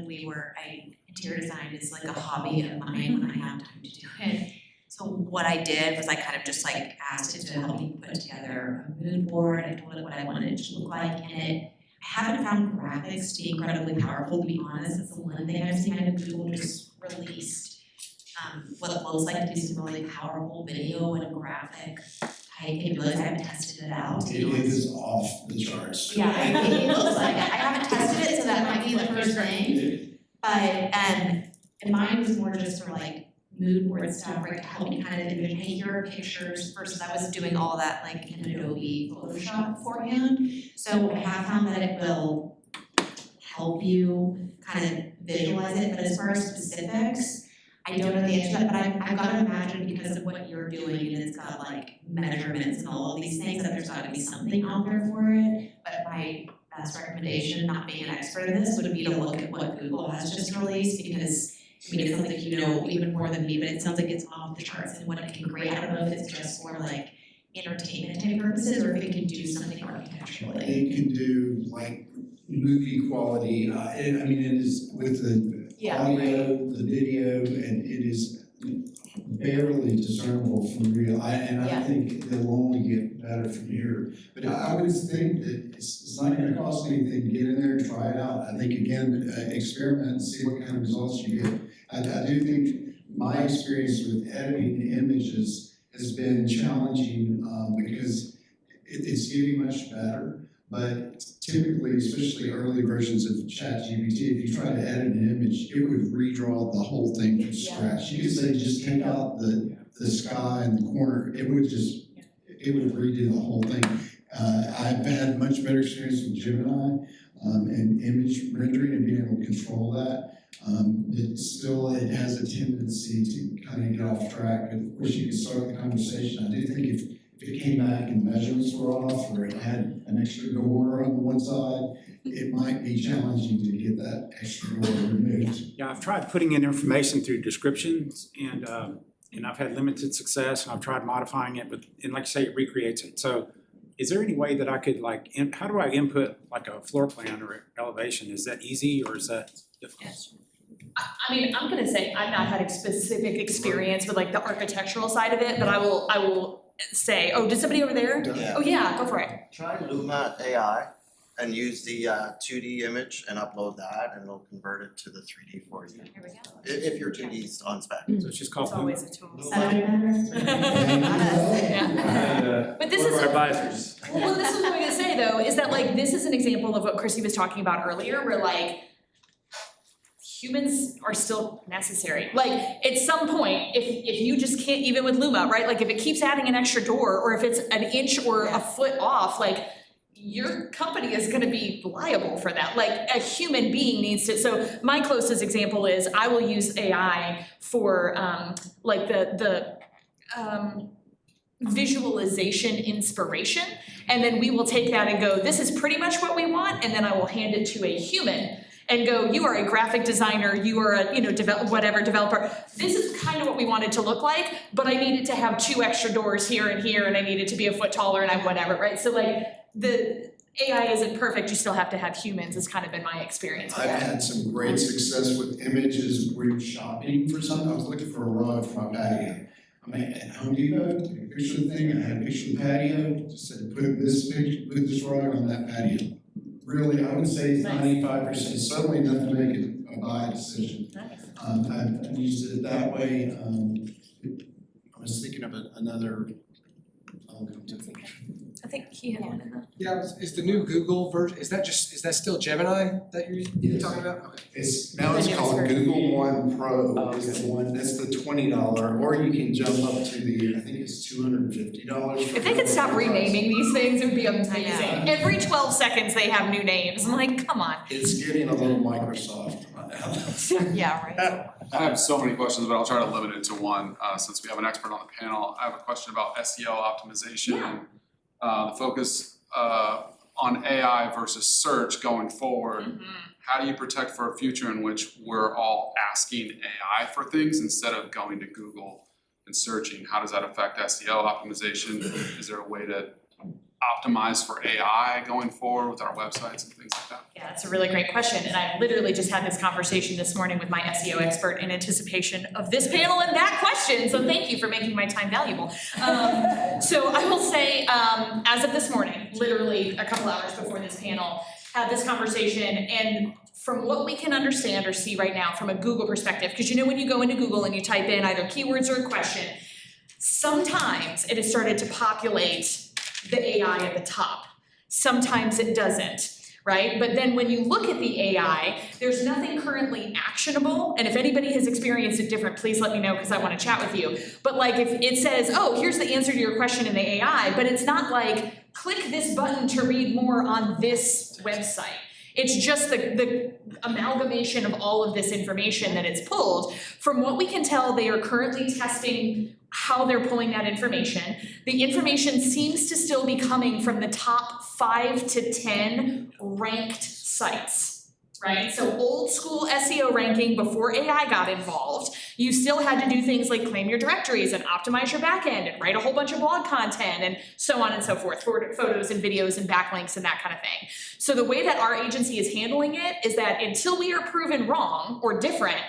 interior design is like a hobby of mine when I have time to do it. So what I did was I kind of just like asked it to help me put together a mood board. I told it what I wanted it to look like in it. I haven't found graphics to be incredibly powerful, to be honest. That's the one thing I've seen. I know Google just released what it looks like to do some really powerful video and graphic type capabilities. I haven't tested it out. It is off the charts. Yeah, it looks like it. I haven't tested it, so that might be the first thing. But and mine was more just for like mood board stuff, right, to help me kind of envision, hey, here are pictures, versus I was doing all that like in Adobe Photoshop beforehand. So I have found that it will help you kind of visualize it, but as far as specifics, I don't know the answer to that, but I've got to imagine, because of what you're doing, and it's got like measurements and all of these things, that there's got to be something out there for it. But my best recommendation, not being an expert in this, would be to look at what Google has just released, because I mean, it sounds like you know even more than me, but it sounds like it's off the charts and what it can create. I don't know if it's just for like entertainment type purposes, or if it can do something architecturally. It can do like movie quality, it is with the audio, the video, and it is barely discernible from real. I think it'll only get better from here. But I would think that it's not gonna cost anything to get in there and try it out. I think, again, experiment and see what kind of results you get. I do think my experience with editing images has been challenging because it's getting much better. But typically, especially early versions of ChatGPT, if you try to edit an image, it would redraw the whole thing from scratch. You could say, just take out the sky in the corner, it would redo the whole thing. I've had much better experience with Gemini and image rendering and being able to control that. It has a tendency to kind of get off track, but of course you can start the conversation. I do think if it came back and the measurements were off, or it had an extra door on the one side, it might be challenging to get that extra door removed. Yeah, I've tried putting in information through descriptions, and I've had limited success, and I've tried modifying it, and like you say, it recreates it. So is there any way that I could how do I input like a floor plan or elevation? Is that easy, or is that difficult? I mean, I'm gonna say I've not had a specific experience with like the architectural side of it, but I will say, oh, did somebody over there? Yeah. Oh yeah, go for it. Try Luma AI and use the 2D image and upload that, and it'll convert it to the 3D for you. Here we go. If your 2D is on spec. So it's just called It's always a tool. Yeah. But this One of is our advisors. Well, this is what I'm gonna say though, is that like, this is an example of what Chrissy was talking about earlier, where like, humans are still necessary. Like, at some point, if you just can't, even with Luma, right? Like, if it keeps adding an extra door, or if it's an inch or a foot off, like, your company is gonna be liable for that. Like a human being needs to, so my closest example is I will use AI for like the visualization inspiration. And then we will take that and go, this is pretty much what we want, and then I will hand it to a human and go, you are a graphic designer, you are a, developer. This is kind of what we want it to look like, but I needed to have 2 extra doors here, and I needed to be a foot taller and I whatever, right? So like the AI isn't perfect, you still have to have humans, has kind of been my experience with I've that. had some great success with images where you're shopping for something. I was looking for a rug for my patio. I mean, at Home Depot, took a picture of the thing, I had a picture of the patio, just said, put this rug on that patio. Really, I would say 95%, certainly enough to make it buy a decision. Nice. I've used it that way. I was thinking of another, I think he had one in the. Yeah, is the new Google version, is that still Gemini that you're Yes. talking about? Okay. It's The newest called version. Google One Pro is the one, that's the $20, or you can jump up to the, I think it's $250. If they could stop renaming these things, it would be amazing. know. Every 12 seconds they have new names. I'm like, come on. It's getting a little Microsoft right now. Yeah, right. I have so many questions, but I'll try to limit it to one, since we have an expert on the panel. I have a question about SEO optimization and the focus on AI versus search going forward. How do you protect for a future in which we're all asking AI for things instead of going to Google and searching? How does that affect SEO optimization? Is there a way to optimize for AI going forward with our websites and things like that? Yeah, that's a really great question. And I literally just had this conversation this morning with my SEO expert in anticipation of this panel and that question. So thank you for making my time valuable. So I will say, as of this morning, literally a couple hours before this panel, had this conversation, and from what we can understand or see right now from a Google perspective, because when you go into Google and you type in either keywords or a question, sometimes it has started to populate the AI at the top. Sometimes it doesn't, right? But then when you look at the AI, there's nothing currently actionable. And if anybody has experienced it different, please let me know because I want to chat with you. But like if it says, oh, here's the answer to your question in the AI, but it's not like, click this button to read more on this website. It's just the amalgamation of all of this information that it's pulled. From what we can tell, they are currently testing how they're pulling that information. The information seems to still be coming from the top 5 to 10 ranked sites, right? So old school SEO ranking before AI got involved, you still had to do things like claim your directories and optimize your backend and write a whole bunch of blog content and so on and so forth, photos and videos and backlinks and that kind of thing. So the way that our agency is handling it is that until we are proven wrong or different,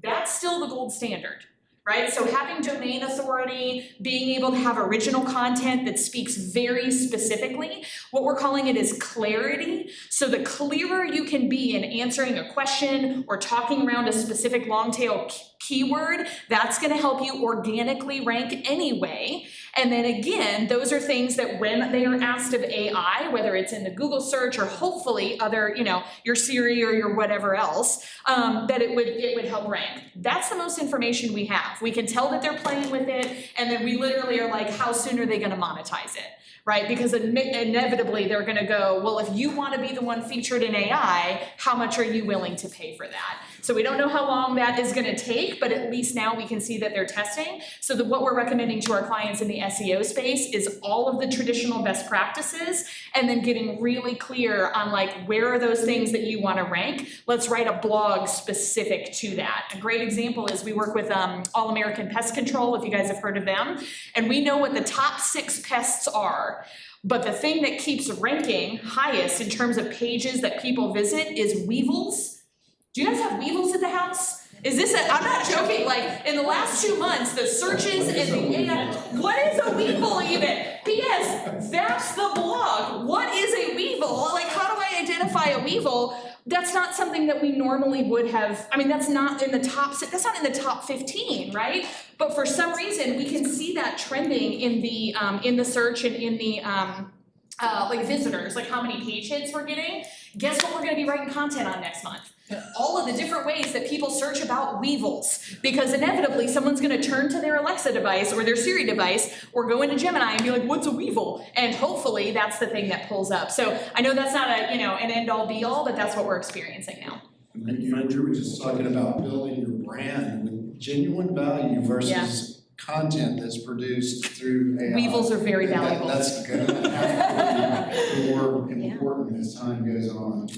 that's still the gold standard. Right? So having domain authority, being able to have original content that speaks very specifically, what we're calling it is clarity. So the clearer you can be in answering a question or talking around a specific long tail keyword, that's gonna help you organically rank anyway. And then again, those are things that when they are asked of AI, whether it's in the Google search or hopefully other, your Siri or your whatever else, that it would help rank. That's the most information we have. We can tell that they're playing with it, and then we literally are like, how soon are they gonna monetize it? Right? Because inevitably they're gonna go, well, if you wanna be the one featured in AI, how much are you willing to pay for that? So we don't know how long that is gonna take, but at least now we can see that they're testing. So what we're recommending to our clients in the SEO space is all of the traditional best practices, and then getting really clear on like, where are those things that you wanna rank? Let's write a blog specific to that. A great example is we work with All American Pest Control, if you guys have heard of them, and we know what the top 6 pests are. But the thing that keeps ranking highest in terms of pages that people visit is weevils. Do you guys have weevils at the house? I'm not joking, like in the last 2 months, the searches and the AI, what is a weevil even? P.S. That's the blog. What is a weevil? Like, how do I identify a weevil? That's not something that we normally would have, that's not in the top 15, right? But for some reason, we can see that trending in the search and in the like visitors, like how many page hits we're getting. Guess what we're gonna be writing content on next month? all of the different ways that people search about weevils. Because inevitably, someone's gonna turn to their Alexa device or their Siri device or go into Gemini and be like, what's a weevil? And hopefully that's the thing that pulls up. So I know that's not a, an end all be all, but that's what we're experiencing now. You were just talking about building your brand with genuine value versus content that's produced through AI. Weevils are very valuable. That's gonna have to be more important as time goes on.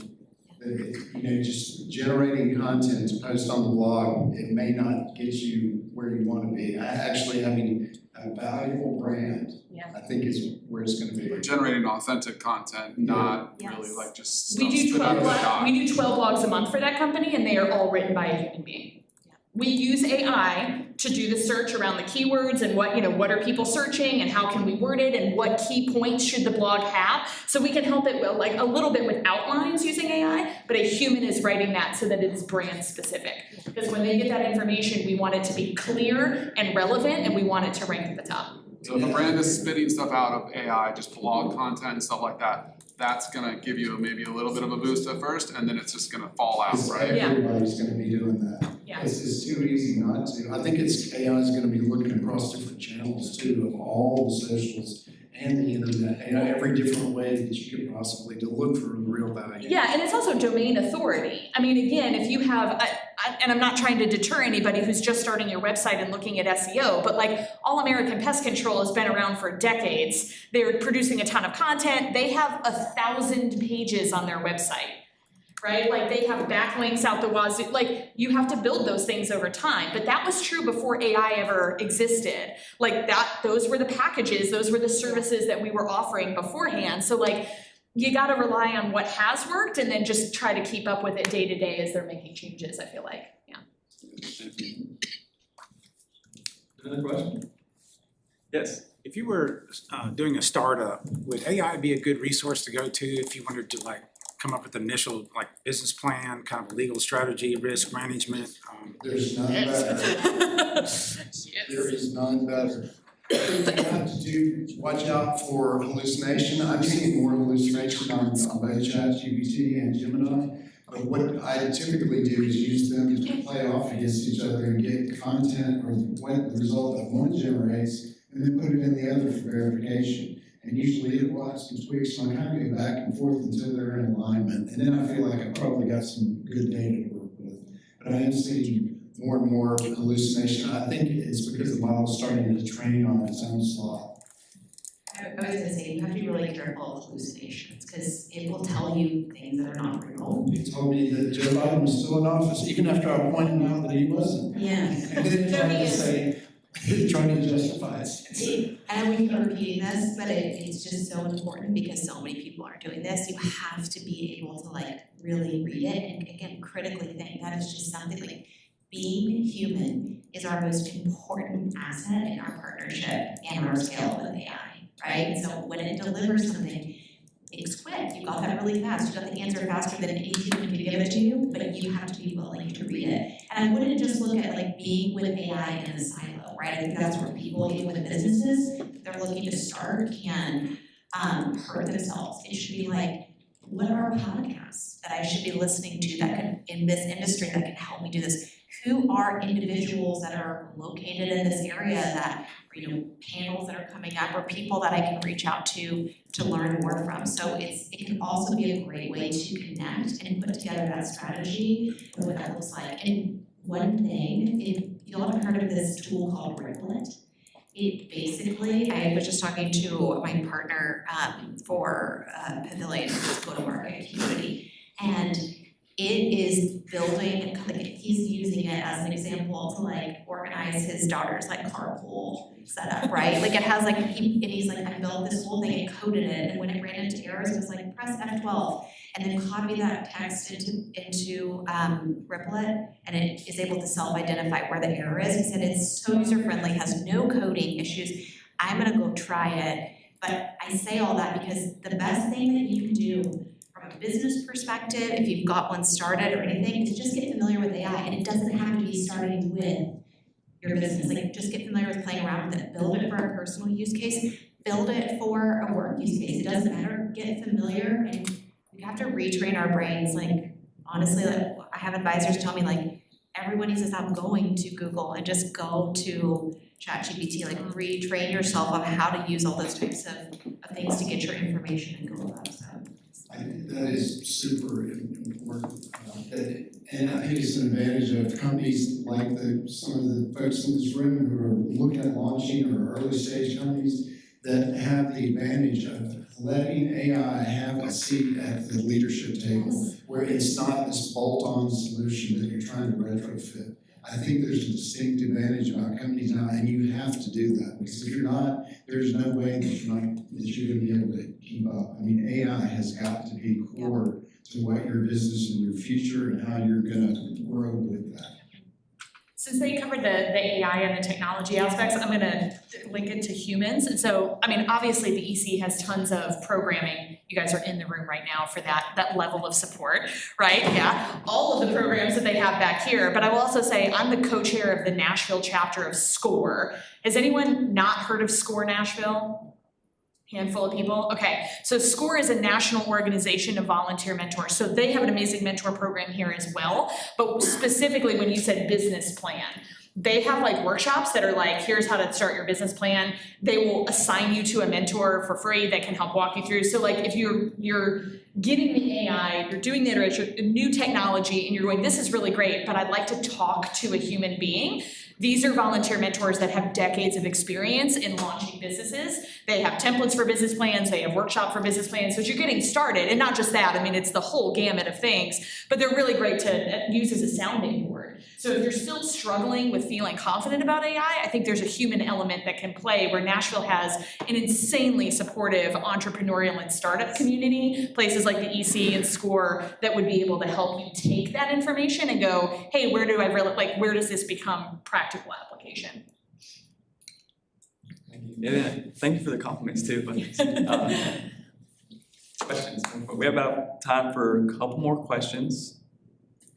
Just generating content to post on the blog, it may not get you where you want to be. Actually having a valuable brand, I think is where it's gonna be. We're generating authentic content, not really like just stuff We do spit out of the doc. we do 12 blogs a month for that company, and they are all written by a human being. We use AI to do the search around the keywords and what are people searching and how can we word it and what key points should the blog have. So we can help it like a little bit with outlines using AI, but a human is writing that so that it is brand specific. Because when they get that information, we want it to be clear and relevant, and we want it to rank at the top. So if a brand is spitting stuff out of AI, just blog content and stuff like that, that's gonna give you maybe a little bit of a boost at first, and then it's just gonna fall out, right? Everybody's gonna be doing that. Yeah. It's too easy not to. I think AI is gonna be looking across different channels too, of all the socials and the internet, every different way that you could possibly to look for the real value. Yeah, and it's also domain authority. I mean, again, if you have, and I'm not trying to deter anybody who's just starting your website and looking at SEO, but like All American Pest Control has been around for decades. They're producing a ton of content. They have 1,000 pages on their website, right? Like they have backlinks out the wazoo. Like you have to build those things over time. But that was true before AI ever existed. Like those were the packages, those were the services that we were offering beforehand. So like you gotta rely on what has worked and then just try to keep up with it day to day as they're making changes, I feel like, Another question? Yes. If you were doing a startup, would AI be a good resource to go to if you wanted to come up with an initial business plan, kind of legal strategy, risk management? There's none better. There is none better. You have to watch out for hallucination. I've seen more hallucination on both ChatGPT and Gemini. But what I typically do is use them to play off against each other and get content or what the result that one generates and then put it in the other for verification. And usually it will have some tweaks, so I kind of go back and forth until they're in alignment. And then I feel like I probably got some good data to work with. But I am seeing more and more hallucination. I think it's because the model's starting to train on its own slot. I was gonna say, you have to be really careful of hallucinations, because it will tell you things that are not real. It told me that Joe Biden was still in office, even after I pointed out that he wasn't. Yeah. And then trying to justify it. And we keep repeating this, but it's just so important because so many people are doing this. You have to be able to really read it and again critically think. That is just something being human is our most important asset in our partnership and our scale with AI, right? So when it delivers something, it's quick. You got that really fast. You got the answer faster than any human could give it to you, but you have to be willing to read it. And I wouldn't just look at being with AI in a silo, right? I think that's where people, even with businesses, they're looking to start can hurt themselves. It should be what are podcasts that I should be listening to that can, in this industry, that can help me do this? Who are individuals that are located in this area that, panels that are coming up or people that I can reach out to learn more from? So it can also be a great way to connect and put together that strategy and what that looks like. And one thing, if you all have heard of this tool called Riplet, it basically, I was just talking to my partner for Pavilion, go-to-market community, and it is building, he's using it as an example to organize his daughter's carpool setup, right? It has he's I built this whole thing and coded it, and when it ran into errors, it was press F12, and then copy that text into Riplet, and it is able to self-identify where the error is. He said it's so user-friendly, has no coding issues. I'm gonna go try it, but I say all that because the best thing that you can do from a business perspective, if you've got one started or anything, is just get familiar with AI, and it doesn't have to be starting with your business. Just get familiar with playing around with it. Build it for a personal use case. Build it for a work use case. It doesn't matter. Get familiar, and we have to retrain our brains. Honestly, I have advisors tell me like, everyone needs to stop going to Google and just go to ChatGPT, like retrain yourself on how to use all those types of things to get your information and go about, so. I think that is super important, and I think it's an advantage of companies like some of the folks in this room who are looking at launching or early stage companies that have the advantage of letting AI have a seat at the leadership table, where it's not this bolt-on solution that you're trying to retrofit. I think there's a distinct advantage about companies now, and you have to do that, because if you're not, there's no way that you're gonna be able to keep up. I mean, AI has got to be core to what your business and your future and how you're gonna grow with that. Since they covered the AI and the technology aspects, I'm gonna link it to humans. And so, I mean, obviously the EC has tons of programming. You guys are in the room right now for that level of support, right? Yeah, all of the programs that they have back here. But I will also say I'm the co-chair of the Nashville chapter of SCORE. Has anyone not heard of SCORE Nashville? Handful of people? Okay, so SCORE is a national organization of volunteer mentors. So they have an amazing mentor program here as well. But specifically when you said business plan, they have like workshops that are like, here's how to start your business plan. They will assign you to a mentor for free that can help walk you through. So like if you're getting the AI, you're doing the iteration, new technology, and you're going, this is really great, but I'd like to talk to a human being. These are volunteer mentors that have decades of experience in launching businesses. They have templates for business plans, they have workshop for business plans. So as you're getting started, and not just that, I mean, it's the whole gamut of things, but they're really great to use as a sounding board. So if you're still struggling with feeling confident about AI, I think there's a human element that can play where Nashville has an insanely supportive entrepreneurial and startup community, places like the EC and SCORE that would be able to help you take that information and go, hey, where does this become practical application? Yeah, thank you for the compliments too. But, questions? We have about time for a couple more questions.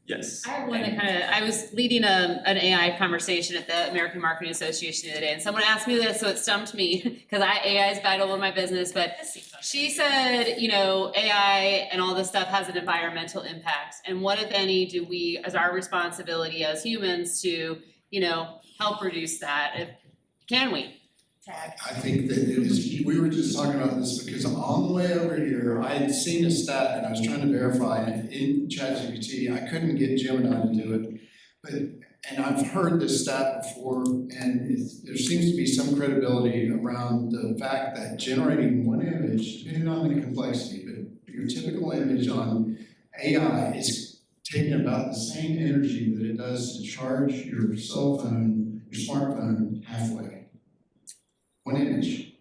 Yes. I have one that I was leading an AI conversation at the American Marketing Association the other day, and someone asked me this, so it stumped me, because AI is vital in my business, but she said, you know, AI and all this stuff has an environmental impact, and what, if any, do we, as our responsibility as humans to, you know, help reduce that? Can we? I think that we were just talking about this because on the way over here, I had seen a stat and I was trying to verify it in ChatGPT. I couldn't get Gemini to do it, and I've heard this stat before, and there seems to be some credibility around the fact that generating one image, depending on the complexity, but your typical image on AI is taking about the same energy that it does to charge your cell phone, your smartphone halfway. One image.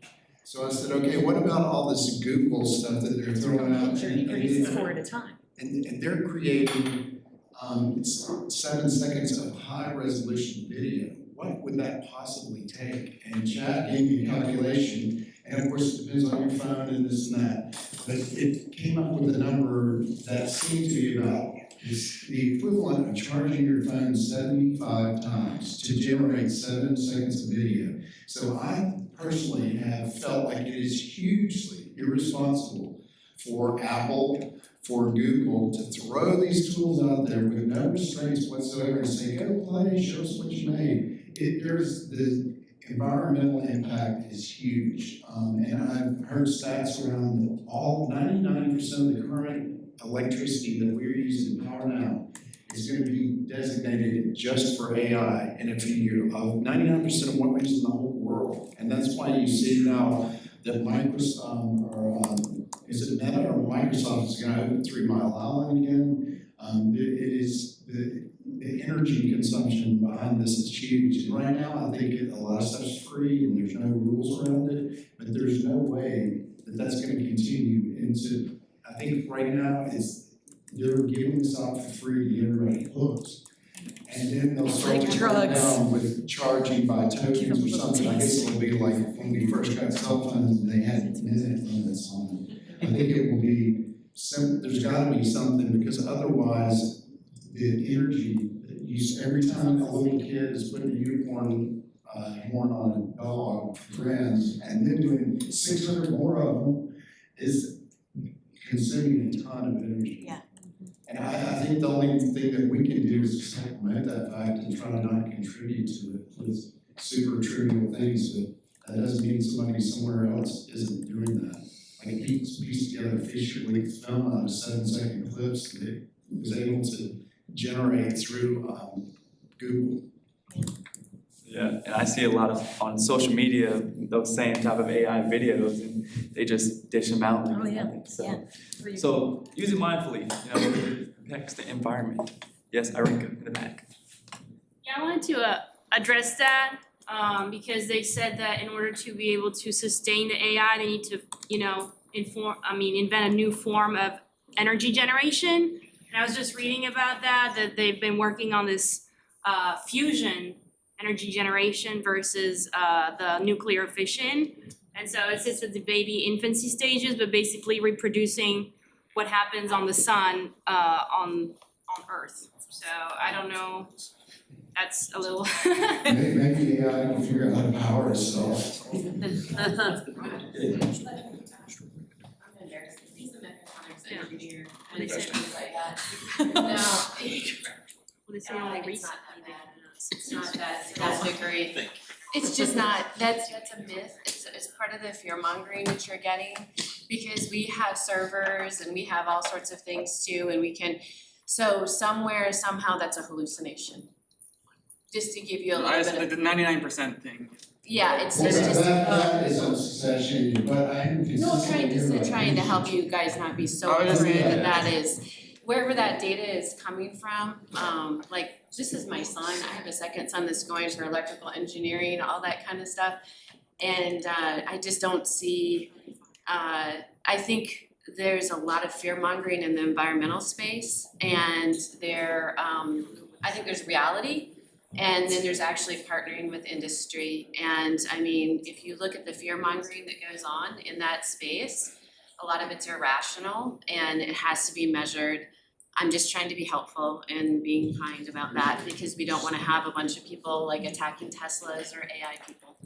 So I said, okay, what about all this Google stuff that they're throwing out? Sure, you produce 4 at a time. And they're creating 7 seconds of high resolution video. What would that possibly take? And Chat gave me a calculation, and of course it depends on your phone and this and that. But it came up with a number that seemed to be about the equivalent of charging your phone 75 times to generate 7 seconds of video. So I personally have felt like it is hugely irresponsible for Apple, for Google to throw these tools out there with no restraints whatsoever and say, go play, show us what you made. The environmental impact is huge. And I've heard stats around that 99% of the current electricity that we're using power now is going to be designated just for AI in a few years, of 99% of what we use in the whole world. And that's why you see now that is it Meta or Microsoft is going to open 3 Mile Island again. It is the energy consumption behind this is huge. And right now, I think a lot of stuff's free and there's no rules around it, but there's no way that that's going to continue into. I think right now they're giving this out for free to get everybody hooked. And then they'll start to come down with charging by tokens or something. I guess it'll be like when we first got cell phones and they had minute limits on them. I think it will be, there's gotta be something, because otherwise the energy that you, every time a little kid is putting a unicorn horn on a dog for friends and then doing 600 more of them is consuming a ton of energy. Yeah. And I think the only thing that we can do is supplement that fact and try to not contribute to it with super trivial things, but that doesn't mean somebody somewhere else isn't doing that. Like piece together a feature length film out of 7-second clips that it was able to generate through Google. Yeah, and I see a lot of, on social media, those same type of AI videos, and they just dish them out like Oh, yeah, nothing, so. So use it mindfully, it protects the environment. Yes, Irika in the back. Yeah, I wanted to address that because they said that in order to be able to sustain the AI, they need to, invent a new form of energy generation. And I was just reading about that they've been working on this fusion energy generation versus the nuclear fission. And so it's just at the baby infancy stages, but basically reproducing what happens on the sun on Earth. So I don't know, that's a little. Maybe AI can figure out how to power itself. They said It's not that degree. It's just not, that's a myth, it's part of the fear mongering that you're getting, because we have servers and we have all sorts of things too, and we can, so somewhere, somehow that's a hallucination. Just to give you a little bit of. The 99% thing. Yeah, it's Well, just. that is a succession, but I am Trying to help you guys not be so afraid that is, wherever that data is coming from, like, this is my son, I have a second son that's going for electrical engineering, all that kind of stuff. And I just don't see, I think there's a lot of fear mongering in the environmental space, and I think there's reality. And then there's actually partnering with industry. And I mean, if you look at the fear mongering that goes on in that space, a lot of it's irrational and it has to be measured. I'm just trying to be helpful and being kind about that, because we don't want to have a bunch of people like attacking Teslas or AI people.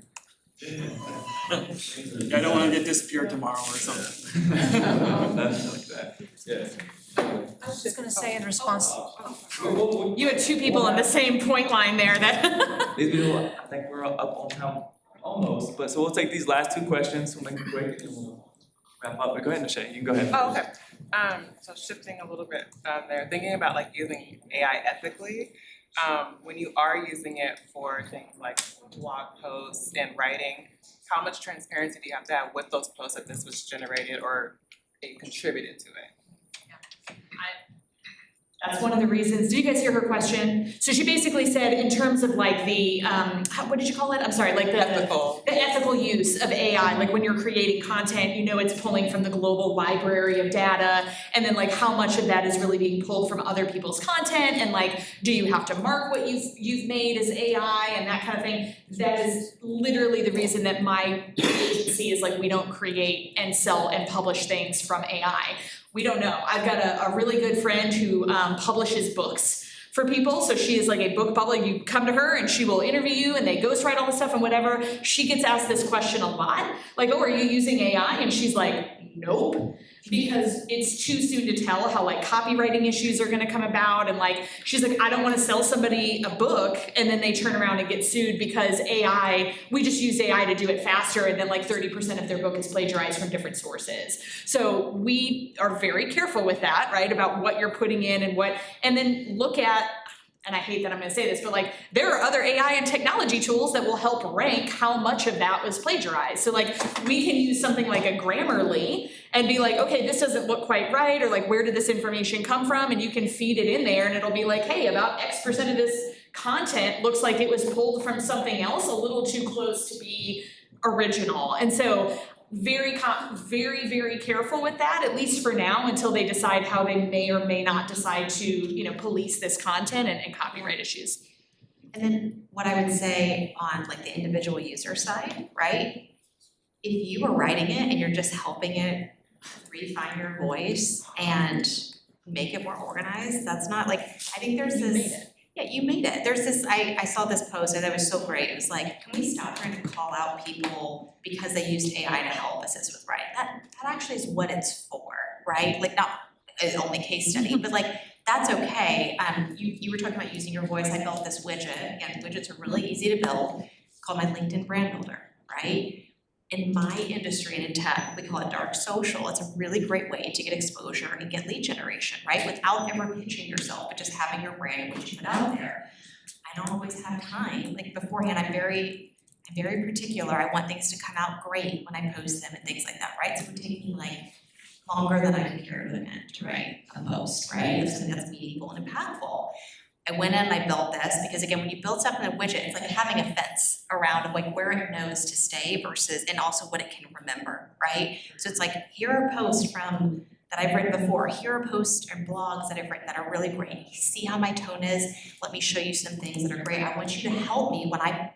I don't want to get disappeared tomorrow or something. That's like that, yes. I was just gonna say in response, you had two people on the same point line there that. These people, I think we're up on time, almost, but so we'll take these last two questions, we'll make it quick and we'll wrap up. But go ahead, Nishay, you can go ahead. Oh, okay. So shifting a little bit there, thinking about like using AI ethically, when you are using it for things like blog posts and writing, how much transparency do you have to have with those posts that this was generated or it contributed to it? That's one of the reasons. Did you guys hear her question? So she basically said in terms of like the, what did you call it? I'm sorry, like the ethical use of AI, like when you're creating content, it's pulling from the global library of data, and then like how much of that is really being pulled from other people's content, and like, do you have to mark what you've made as AI and that kind of thing? That is literally the reason that my agency is like, we don't create and sell and publish things from AI. We don't know. I've got a really good friend who publishes books for people. So she is like a book publisher. You come to her and she will interview you and they ghostwrite all this stuff and whatever. She gets asked this question a lot. Like, oh, are you using AI? And she's like, nope. Because it's too soon to tell how like copywriting issues are gonna come about, and like she's like, I don't wanna sell somebody a book and then they turn around and get sued because we just use AI to do it faster, and then like 30% of their book is plagiarized from different sources. So we are very careful with that, right? About what you're putting in and then look at, and I hate that I'm gonna say this, but like there are other AI and technology tools that will help rank how much of that was plagiarized. So like we can use something like a Grammarly and be like, okay, this doesn't look quite right, or like where did this information come from? And you can feed it in there and it'll be like, hey, about X% of this content looks like it was pulled from something else a little too close to be original. And so very, very careful with that, at least for now, until they decide how they may or may not decide to, police this content and copyright issues. And then what I would say on like the individual user side, right? If you are writing it and you're just helping it refine your voice and make it more organized, that's not like, I think there's this. Yeah, you made it. There's this, I saw this post and that was so great. It was like, can we stop trying to call out people because they used AI to help assist with writing? That actually is what it's for, right? Like not only case study, but like that's okay. You were talking about using your voice. I built this widget. Again, widgets are really easy to build, called my LinkedIn brand builder, right? In my industry and in tech, we call it dark social. It's a really great way to get exposure and get lead generation, right? Without ever pitching yourself, but just having your brand and what you put out there. I don't always have time. Like beforehand, I'm very particular. I want things to come out great when I post them and things like that, right? So it would take me like longer than I could care to admit to write a post, right? Of something that's meaningful and impactful. I went in and I built this because again, when you build something in a widget, it's like having a fence around of like where it knows to stay versus, and also what it can remember, right? So it's like, here are posts from that I've written before, here are posts and blogs that I've written that are really great. See how my tone is? Let me show you some things that are great. I want you to help me when I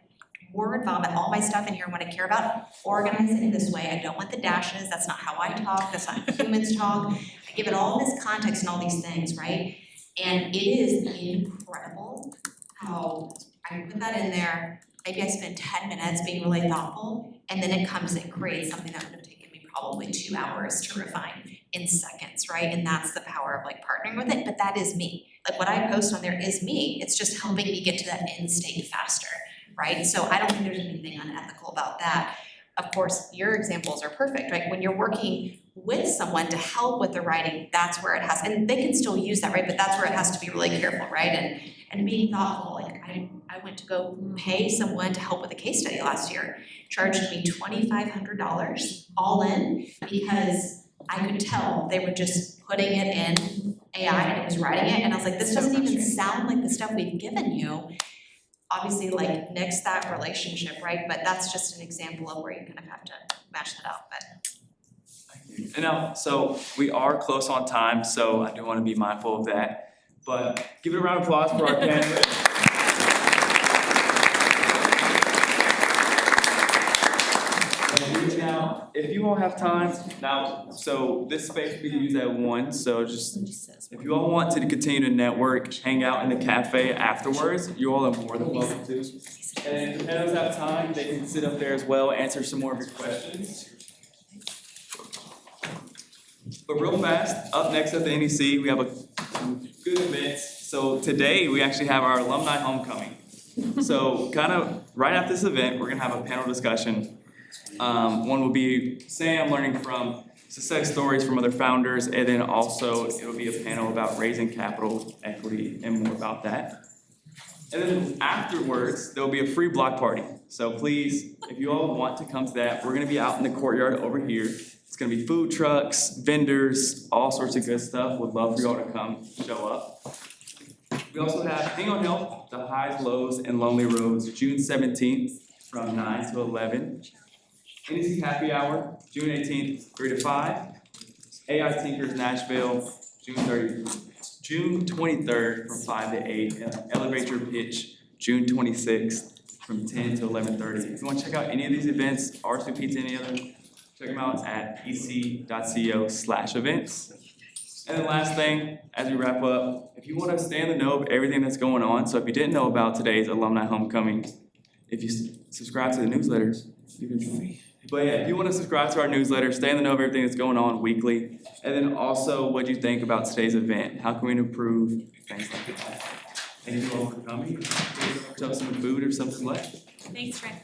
word vomit all my stuff in here and what I care about, organize it in this way. I don't want the dashes, that's not how I talk, that's not how humans talk. I give it all this context and all these things, right? And it is incredible how I put that in there, maybe I spend 10 minutes being really thoughtful, and then it comes and creates something that would have taken me probably 2 hours to refine in seconds, right? And that's the power of like partnering with it, but that is me. Like what I post on there is me, it's just helping me get to that end state faster, right? So I don't think there's anything unethical about that. Of course, your examples are perfect, right? When you're working with someone to help with the writing, that's where it has, and they can still use that, right? But that's where it has to be really careful, right? And being thoughtful, like I went to go pay someone to help with a case study last year, charged me $2,500 all in because I could tell they were just putting it in AI and it was writing it, and I was like, this doesn't even sound like the stuff we've given you. Obviously, like, nix that relationship, right? But that's just an example of where you kind of have to match that up, but. And now, so we are close on time, so I do want to be mindful of that. But give it a round of applause for our panelists. And now, if you all have time, now, so this space we can use at 1, so just, if you all want to continue to network, hang out in the cafe afterwards, you all are more than welcome to. And if the panelists have time, they can sit up there as well, answer some more of your questions. But real fast, up next at the NEC, we have a good event. So today, we actually have our alumni homecoming. So kind of right after this event, we're gonna have a panel discussion. One will be Sam learning from success stories from other founders, and then also it'll be a panel about raising capital equity and more about that. And then afterwards, there'll be a free block party. So please, if you all want to come to that, we're gonna be out in the courtyard over here. It's gonna be food trucks, vendors, all sorts of good stuff. Would love for y'all to come show up. We also have Hang on Health, the Highs, Lows, and Lonely Roads, June 17th from 9 to 11. NEC Happy Hour, June 18th, 3 to 5. AI Tinkers Nashville, June 23rd from 5 to 8. And Elevate Your Pitch, June 26th from 10 to 11:30. If you want to check out any of these events, RSVP to any other, check them out at ec.co/events. And then last thing, as we wrap up, if you want to stay in the know of everything that's going on, so if you didn't know about today's alumni homecoming, if you subscribe to the newsletters, you can. But yeah, if you want to subscribe to our newsletter, stay in the know of everything that's going on weekly, and then also what do you think about today's event? How can we improve things like that? Thank you all for coming. Please have some food or something left. Thanks, Trent.